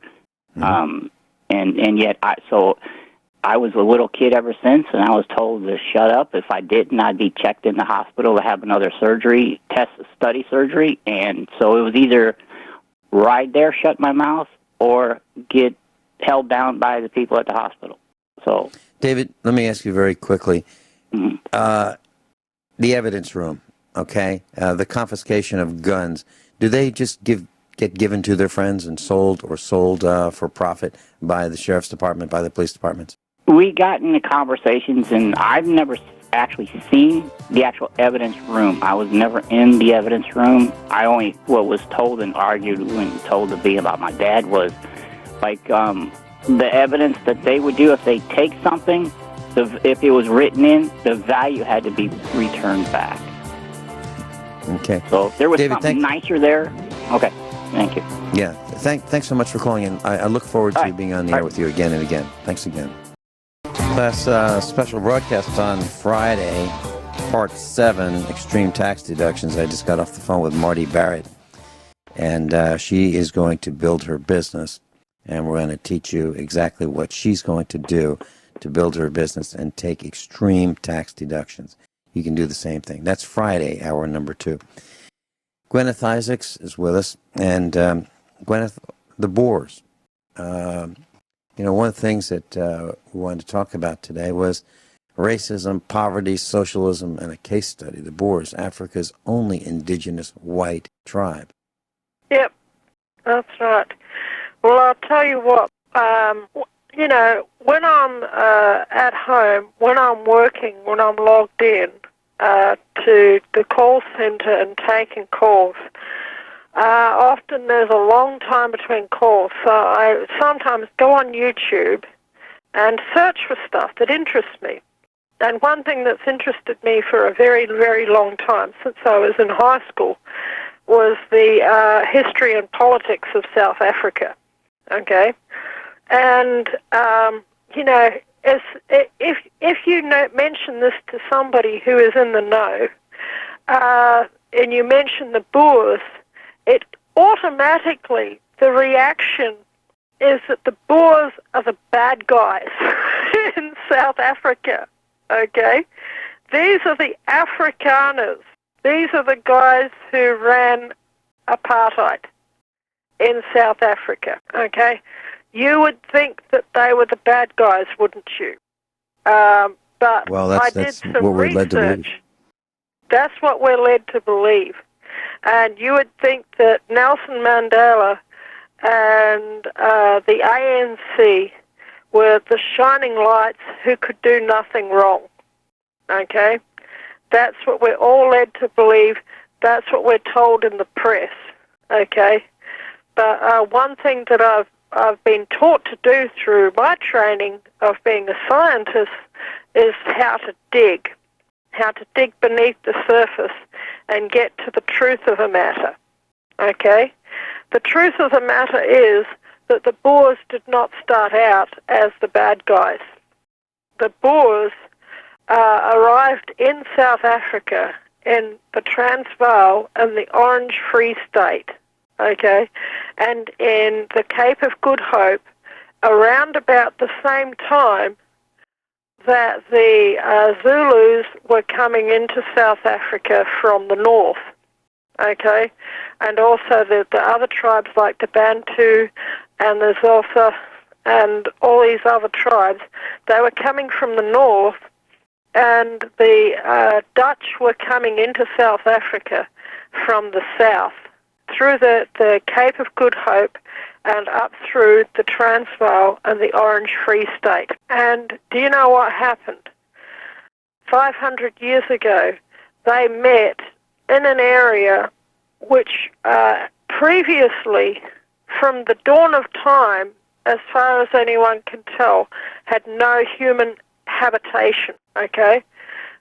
Mm-hmm. And yet, I was a little kid ever since, and I was told to shut up. If I didn't, I'd be checked in the hospital to have another study surgery. And so it was either ride there, shut my mouth, or get held down by the people at the hospital. So, David, let me ask you very quickly. Mm-hmm. The evidence room, okay? The confiscation of guns, do they just get given to their friends and sold for profit by the sheriff's department, by the police departments? We got into conversations, and I've never actually seen the actual evidence room. I was never in the evidence room. What was told and argued when told to be about my dad was, like, the evidence that they would do if they take something, if it was written in, the value had to be returned back. Okay. So if there was David, something nicer there, okay, thank you. Yeah, thanks so much for calling in. I look forward to being on the air with you again and again. Thanks again. Last special broadcast on Friday, Part 7, Extreme Tax Deductions. I just got off the phone with Marty Barrett, and she is going to build her business, and we're going to teach you exactly what she's going to do to build her business and take extreme tax deductions. You can do the same thing. That's Friday, hour number 2. Guineith Isaacs is with us, and Guineith, the Boers. One of the things that we wanted to talk about today was racism, poverty, socialism, and a case study. The Boers, Africa's only indigenous white tribe. Yep, that's right. Well, I'll tell you what, when I'm at home, when I'm working, when I'm logged in to the call center and taking calls, often there's a long time between calls, so I sometimes go on YouTube and search for stuff that interests me. And one thing that's interested me for a very, very long time, since I was in high school, was the history and politics of South Africa. Okay? And, if you mention this to somebody who is in the know, and you mention the Boers, it automatically, the reaction is that the Boers are the bad guys in South Africa, okay? These are the Afrikaners. These are the guys who ran apartheid in South Africa, okay? You would think that they were the bad guys, wouldn't you? But I did some what we're led to believe. That's what we're led to believe. And you would think that Nelson Mandela and the ANC were the shining lights who could do nothing wrong. Okay? That's what we're all led to believe. That's what we're told in the press. Okay? But one thing that I've been taught to do through my training of being a scientist is how to dig beneath the surface and get to the truth of the matter. Okay? The truth of the matter is that the Boers did not start out as the bad guys. The Boers arrived in South Africa in the Transvaal and the Orange Free State, okay, and in the Cape of Good Hope around about the same time that the Zulus were coming into South Africa from the north, okay, and also the other tribes like the Bantu and the Xhosa and all these other tribes. They were coming from the north, and the Dutch were coming into South Africa from the south through the Cape of Good Hope and up through the Transvaal and the Orange Free State. And do you know what happened? 500 years ago, they met in an area which previously, from the dawn of time, as far as anyone can tell, had no human habitation, okay?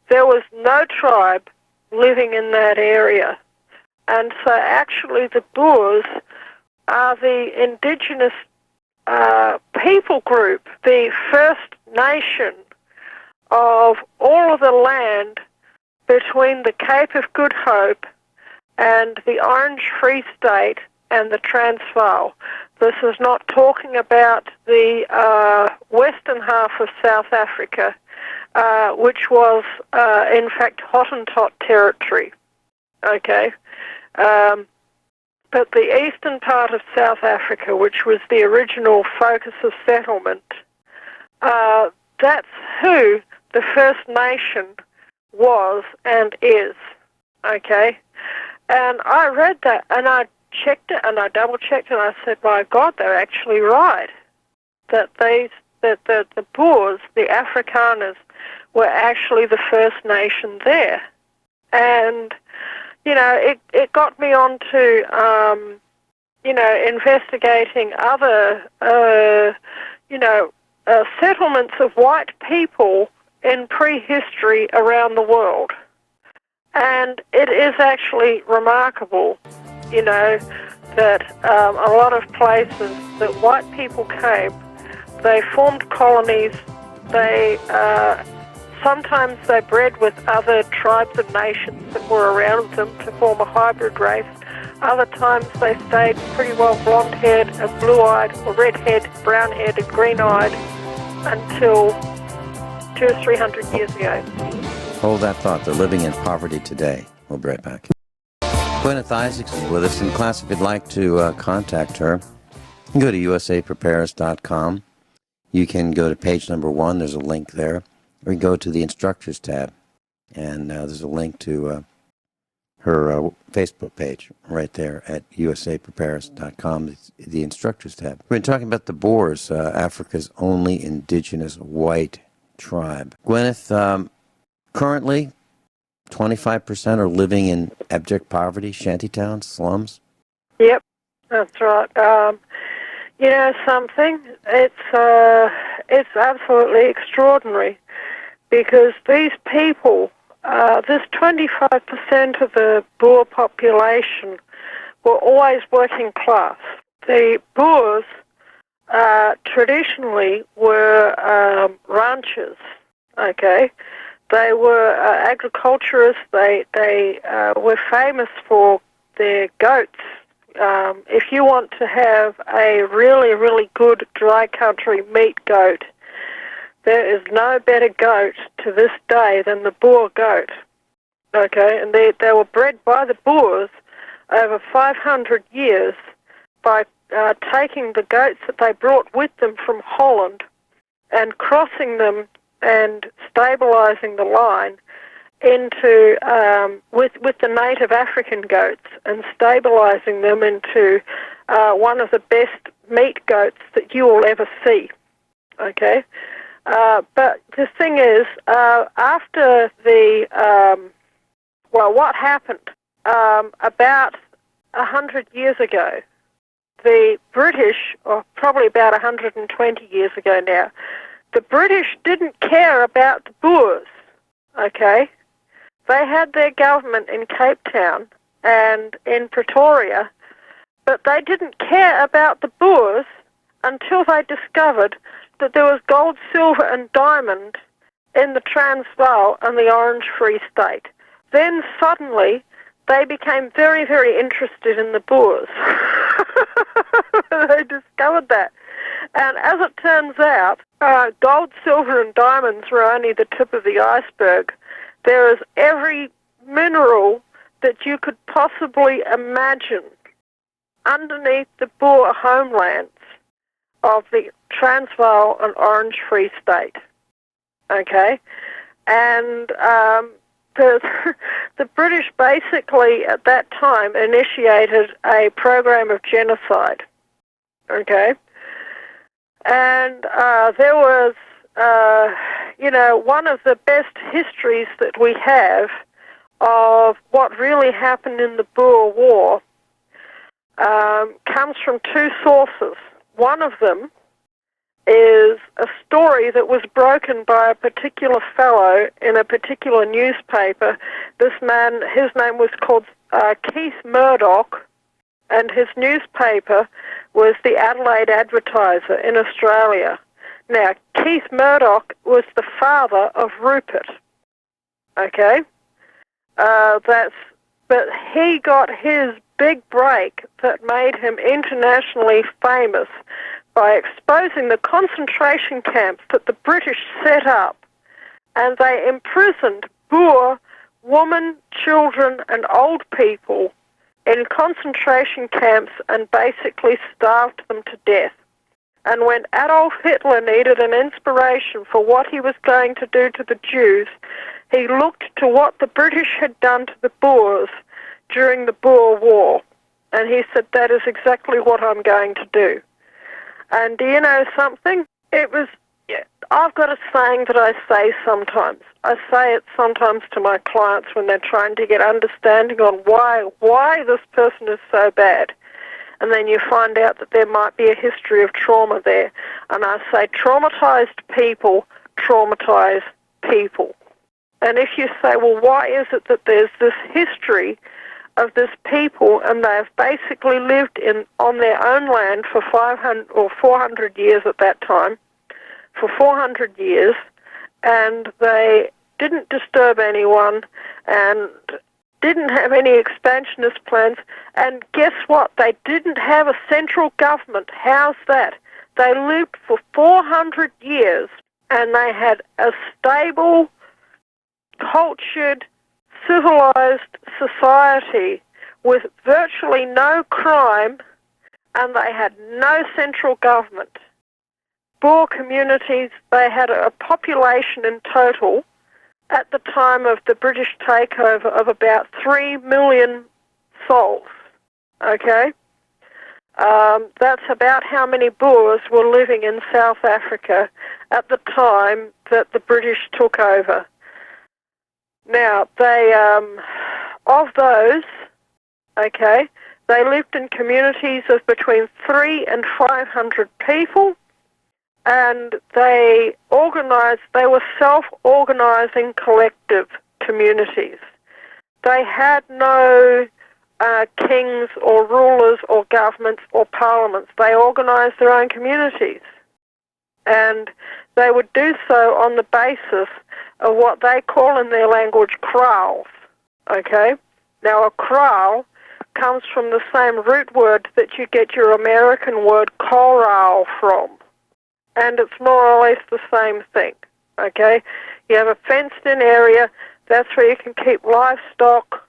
There was no tribe living in that area. And so actually the Boers are the indigenous people group, the First Nation of all of the land between the Cape of Good Hope and the Orange Free State and the Transvaal. This is not talking about the western half of South Africa, which was, in fact, Hottentot territory. Okay? But the eastern part of South Africa, which was the original focus of settlement, that's who the First Nation was and is. Okay? And I read that, and I checked it, and I double-checked it, and I said, my God, they're actually right. That the Boers, the Afrikaners, were actually the First Nation there. And, you know, it got me on to, investigating other, settlements of white people in prehistory around the world. And it is actually remarkable, you know, that a lot of places that white people came, they formed colonies, they sometimes they bred with other tribes and nations that were around them to form a hybrid race. Other times they stayed pretty well blonde-haired and blue-eyed, or red-haired, brown-haired and green-eyed until 200 or 300 years ago. Hold that thought. They're living in poverty today. We'll be right back. Guineith Isaacs is with us in class. If you'd like to contact her, you can go to usapreparedness.com. You can go to page number 1. There's a link there. Or you can go to the instructors tab, and there's a link to her Facebook page right there at usapreparedness.com. It's the instructors tab. We've been talking about the Boers, Africa's only indigenous white tribe. Guineith, currently, 25% are living in abject poverty, shantytowns, slums. Yep, that's right. You know something? It's absolutely extraordinary, because these people, this 25% of the Boer population, were always working class. The Boers traditionally were ranchers. Okay. They were agriculturists. They were famous for their goats. If you want to have a really, really good dry country meat goat, there is no better goat to this day than the Boer goat. Okay, and they were bred by the Boers over 500 years by taking the goats that they brought with them from Holland and crossing them and stabilizing the line into with the native African goats and stabilizing them into one of the best meat goats that you will ever see. Okay, but the thing is, after the what happened about 100 years ago, the British, or probably about 120 years ago now, the British didn't care about the Boers, okay? They had their government in Cape Town and in Pretoria, but they didn't care about the Boers until they discovered that there was gold, silver and diamond in the Transvaal and the Orange Free State. Then suddenly they became very, very interested in the Boers. They discovered that. And as it turns out, gold, silver and diamonds were only the tip of the iceberg. There is every mineral that you could possibly imagine underneath the Boer homelands of the Transvaal and Orange Free State. Okay? And the British basically at that time initiated a program of genocide. Okay? And there was, one of the best histories that we have of what really happened in the Boer War comes from two sources. One of them is a story that was broken by a particular fellow in a particular newspaper. This man, his name was called Keith Murdoch, and his newspaper was the Adelaide Advertiser in Australia. Now, Keith Murdoch was the father of Rupert, okay? But he got his big break that made him internationally famous by exposing the concentration camps that the British set up, and they imprisoned Boer women, children, and old people in concentration camps and basically starved them to death. And when Adolf Hitler needed an inspiration for what he was going to do to the Jews, he looked to what the British had done to the Boers during the Boer War. And he said, that is exactly what I'm going to do. And do you know something? I've got a saying that I say sometimes. I say it sometimes to my clients when they're trying to get understanding on why this person is so bad. And then you find out that there might be a history of trauma there. And I say, traumatized people traumatize people. And if you say, well, why is it that there's this history of this people and they've basically lived on their own land for 500 or 400 years at that time, for 400 years, and they didn't disturb anyone and didn't have any expansionist plans, and guess what? They didn't have a central government. How's that? They lived for 400 years and they had a stable, cultured, civilized society with virtually no crime, and they had no central government. Boer communities, they had a population in total at the time of the British takeover of about 3 million souls, okay? That's about how many Boers were living in South Africa at the time that the British took over. Now, of those, okay, they lived in communities of between 300 and 500 people, and they were self-organizing collective communities. They had no kings or rulers or governments or parliaments. They organized their own communities. And they would do so on the basis of what they call in their language kraals, okay? Now, a kraal comes from the same root word that you get your American word corral from, and it's more or less the same thing, okay? You have a fenced-in area. That's where you can keep livestock.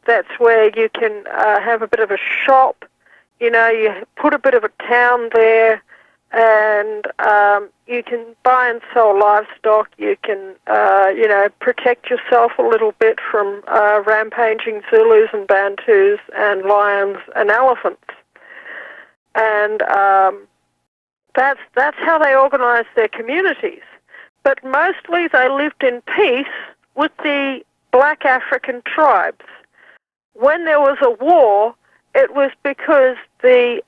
That's where you can have a bit of a shop. You know, you put a bit of a town there, and you can buy and sell livestock. You can, protect yourself a little bit from rampaging Zulus and Bantus and lions and elephants. And that's how they organized their communities. But mostly they lived in peace with the black African tribes. When there was a war, it was because the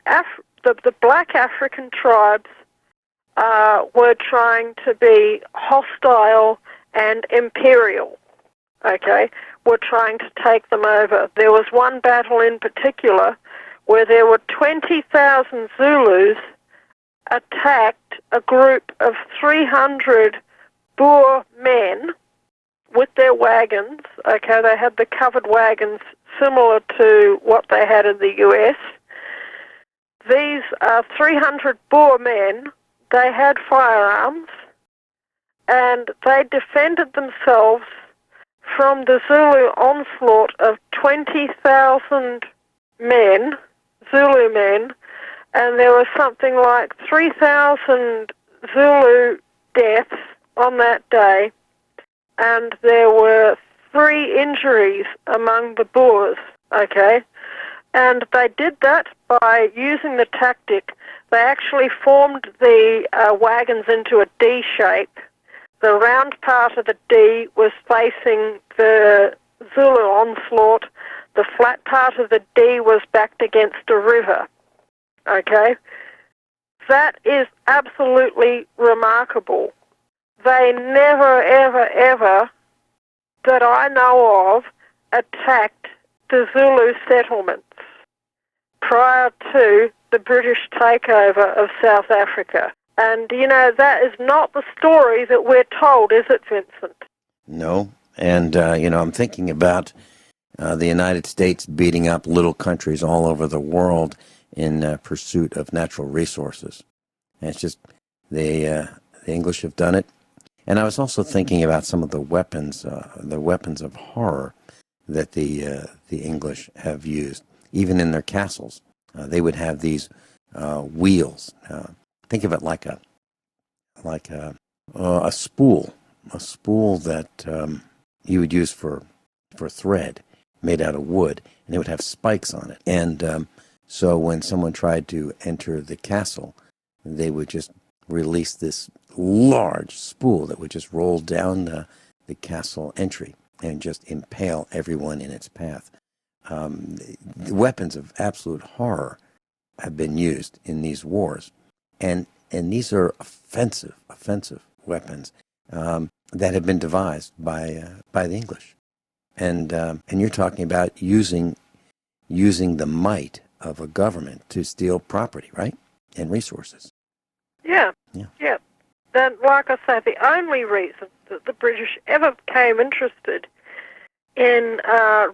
black African tribes were trying to be hostile and imperial, okay, were trying to take them over. There was one battle in particular where there were 20,000 Zulus attacked a group of 300 Boer men with their wagons, okay, they had the covered wagons similar to what they had in the US. These 300 Boer men, they had firearms, and they defended themselves from the Zulu onslaught of 20,000 men, Zulu men, and there was something like 3,000 Zulu deaths on that day, and there were 3 injuries among the Boers, okay? And they did that by using the tactic. They actually formed the wagons into a D shape. The round part of the D was facing the Zulu onslaught. The flat part of the D was backed against a river, okay? that is absolutely remarkable. They never, ever, ever, that I know of, attacked the Zulu settlements prior to the British takeover of South Africa. And, you know, that is not the story that we're told, is it, Vincent? No. And, you know, I'm thinking about the United States beating up little countries all over the world in pursuit of natural resources. And it's just, the English have done it. And I was also thinking about some of the weapons of horror that the English have used, even in their castles. They would have these wheels. Think of it like a spool that you would use for thread, made out of wood, and it would have spikes on it. And so when someone tried to enter the castle, they would just release this large spool that would just roll down the castle entry and just impale everyone in its path. The weapons of absolute horror have been used in these wars, and these are offensive weapons that have been devised by the English, and you're talking about using the might of a government to steal property, right, and resources. Yeah. Then, like I say, the only reason that the British ever became interested in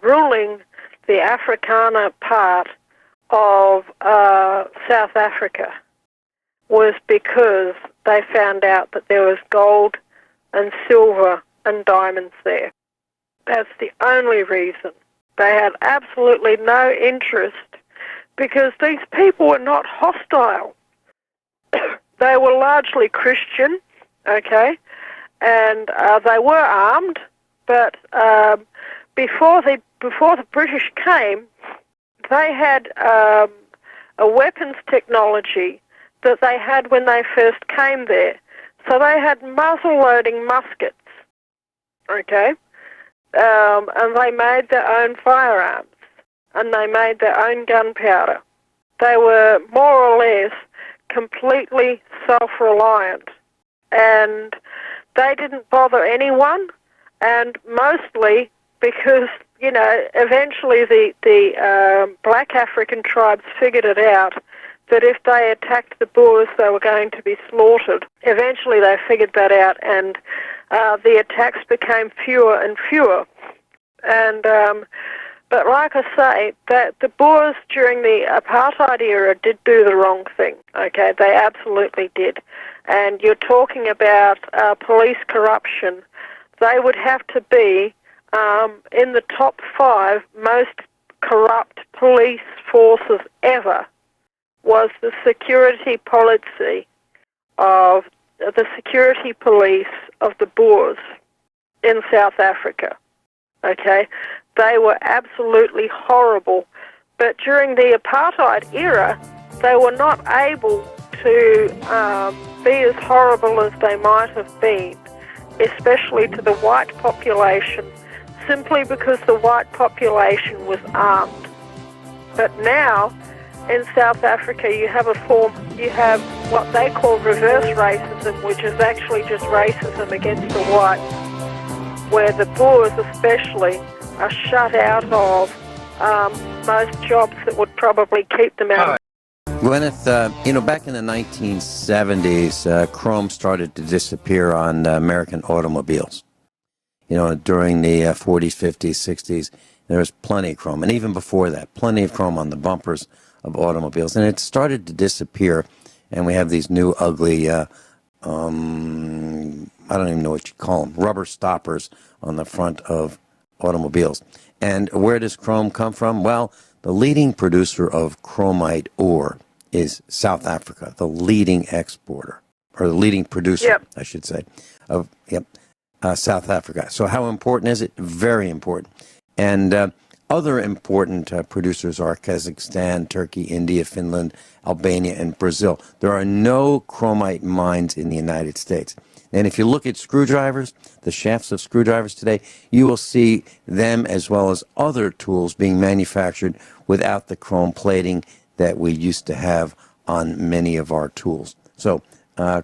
ruling the Afrikaner part of South Africa was because they found out that there was gold and silver and diamonds there. That's the only reason. They had absolutely no interest because these people were not hostile. They were largely Christian, okay, and they were armed, but before the British came, they had a weapons technology that they had when they first came there. So they had muzzle-loading muskets, okay, and they made their own firearms, and they made their own gunpowder. They were more or less completely self-reliant, and they didn't bother anyone, and mostly because, you know, eventually the black African tribes figured it out that if they attacked the Boers, they were going to be slaughtered. Eventually they figured that out, and the attacks became fewer and fewer. And but like I say, that the Boers during the apartheid era did do the wrong thing. Okay, they absolutely did. And you're talking about police corruption. They would have to be in the top 5 most corrupt police forces ever. Was the security policy of the security police of the Boers in South Africa. Okay, they were absolutely horrible. But during the apartheid era, they were not able to be as horrible as they might have been, especially to the white population, simply because the white population was armed. But now, in South Africa, you have what they call reverse racism, which is actually just racism against the whites, where the Boers especially are shut out of most jobs that would probably keep them out. Guineith, you know, back in the 1970s, chrome started to disappear on American automobiles. You know, during the 40s, 50s, 60s, there was plenty of chrome. And even before that, plenty of chrome on the bumpers of automobiles. And it started to disappear. And we have these new ugly, I don't even know what you call them, rubber stoppers on the front of automobiles. And where does chrome come from? Well, the leading producer of chromite ore is South Africa, the leading exporter, or the leading producer, I should say, of South Africa. So how important is it? Very important. And other important producers are Kazakhstan, Turkey, India, Finland, Albania, and Brazil. There are no chromite mines in the United States. And if you look at screwdrivers, the shafts of screwdrivers today, you will see them as well as other tools being manufactured without the chrome plating that we used to have on many of our tools. So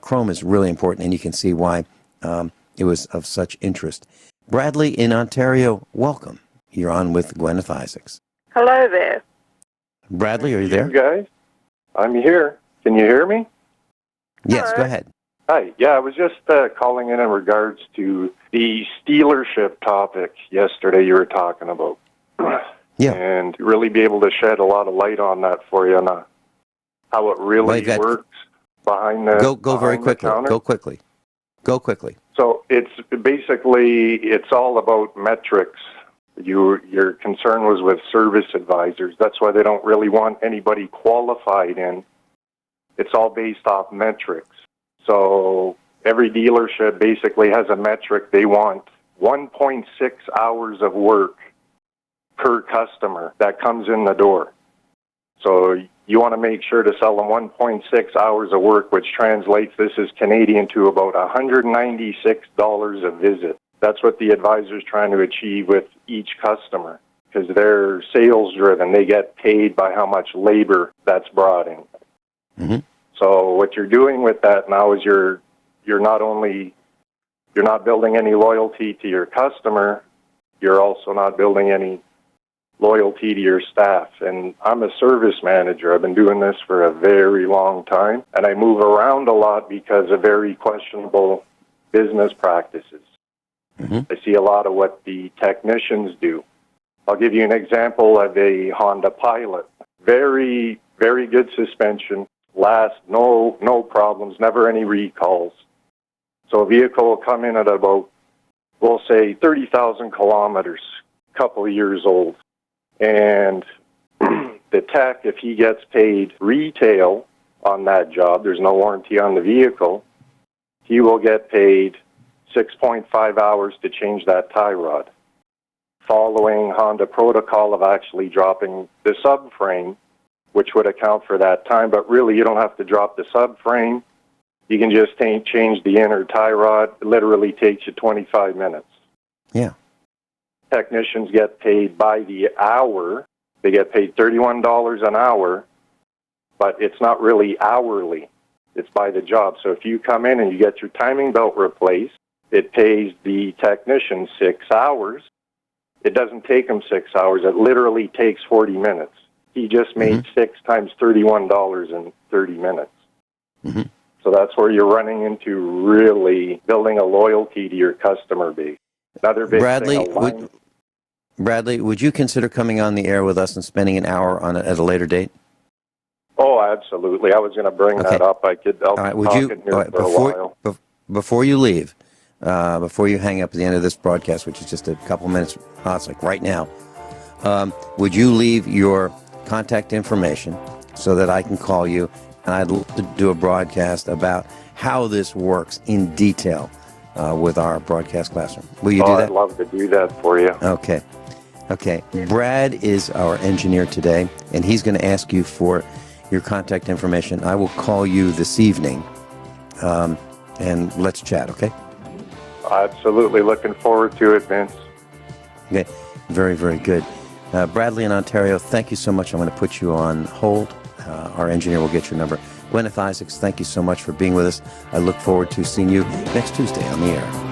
chrome is really important, and you can see why it was of such interest. Bradley in Ontario, welcome. You're on with Guineith Isaacs. Hello there. Bradley, are you there? You guys? I'm here. Can you hear me? Yes, Hello. go ahead. Hi. Yeah, I was just calling in regards to the stealership topic yesterday you were talking about. Yeah. And really be able to shed a lot of light on that for you and how it really works behind the Go very quickly. counter. Go quickly. So it's basically, it's all about metrics. Your concern was with service advisors. That's why they don't really want anybody qualified in. It's all based off metrics. So every dealership basically has a metric. They want 1.6 hours of work per customer that comes in the door. So you want to make sure to sell them 1.6 hours of work, which translates, this is Canadian, to about $196 a visit. That's what the advisor's trying to achieve with each customer, because they're sales driven. They get paid by how much labor that's brought in. Mm-hmm. So what you're doing with that now is you're not building any loyalty to your customer, you're also not building any loyalty to your staff. And I'm a service manager. I've been doing this for a very long time, and I move around a lot because of very questionable business practices. Mm-hmm. I see a lot of what the technicians do. I'll give you an example of a Honda Pilot. Very, very good suspension. Last, no problems, never any recalls. So a vehicle will come in at about, we'll say, 30,000 kilometers, a couple of years old. And the tech, if he gets paid retail on that job, there's no warranty on the vehicle, he will get paid 6.5 hours to change that tie rod, following Honda protocol of actually dropping the subframe, which would account for that time. But really, you don't have to drop the subframe. You can just change the inner tie rod. It literally takes you 25 minutes. Yeah. Technicians get paid by the hour. They get paid $31 an hour, but it's not really hourly. It's by the job. So if you come in and you get your timing belt replaced, it pays the technician 6 hours. It doesn't take him 6 hours. It literally takes 40 minutes. He just made 6 times $31 in 30 minutes. Mm-hmm. So that's where you're running into really building a loyalty to your customer base. Another big thing. Bradley, would you consider coming on the air with us and spending an hour on it at a later date? Oh, absolutely. I was going to bring that up. I'll be talking here for a while. Before you leave, before you hang up at the end of this broadcast, which is just a couple minutes, it's like right now, would you leave your contact information so that I can call you, and I'd love to do a broadcast about how this works in detail with our broadcast classroom. Will you do that? I'd love to do that for you. Okay. Brad is our engineer today, and he's going to ask you for your contact information. I will call you this evening, and let's chat, okay? Absolutely. Looking forward to it, Vince. Okay. Very, very good. Bradley in Ontario, thank you so much. I'm going to put you on hold. Our engineer will get your number. Guineith Isaacs, thank you so much for being with us. I look forward to seeing you next Tuesday on the air.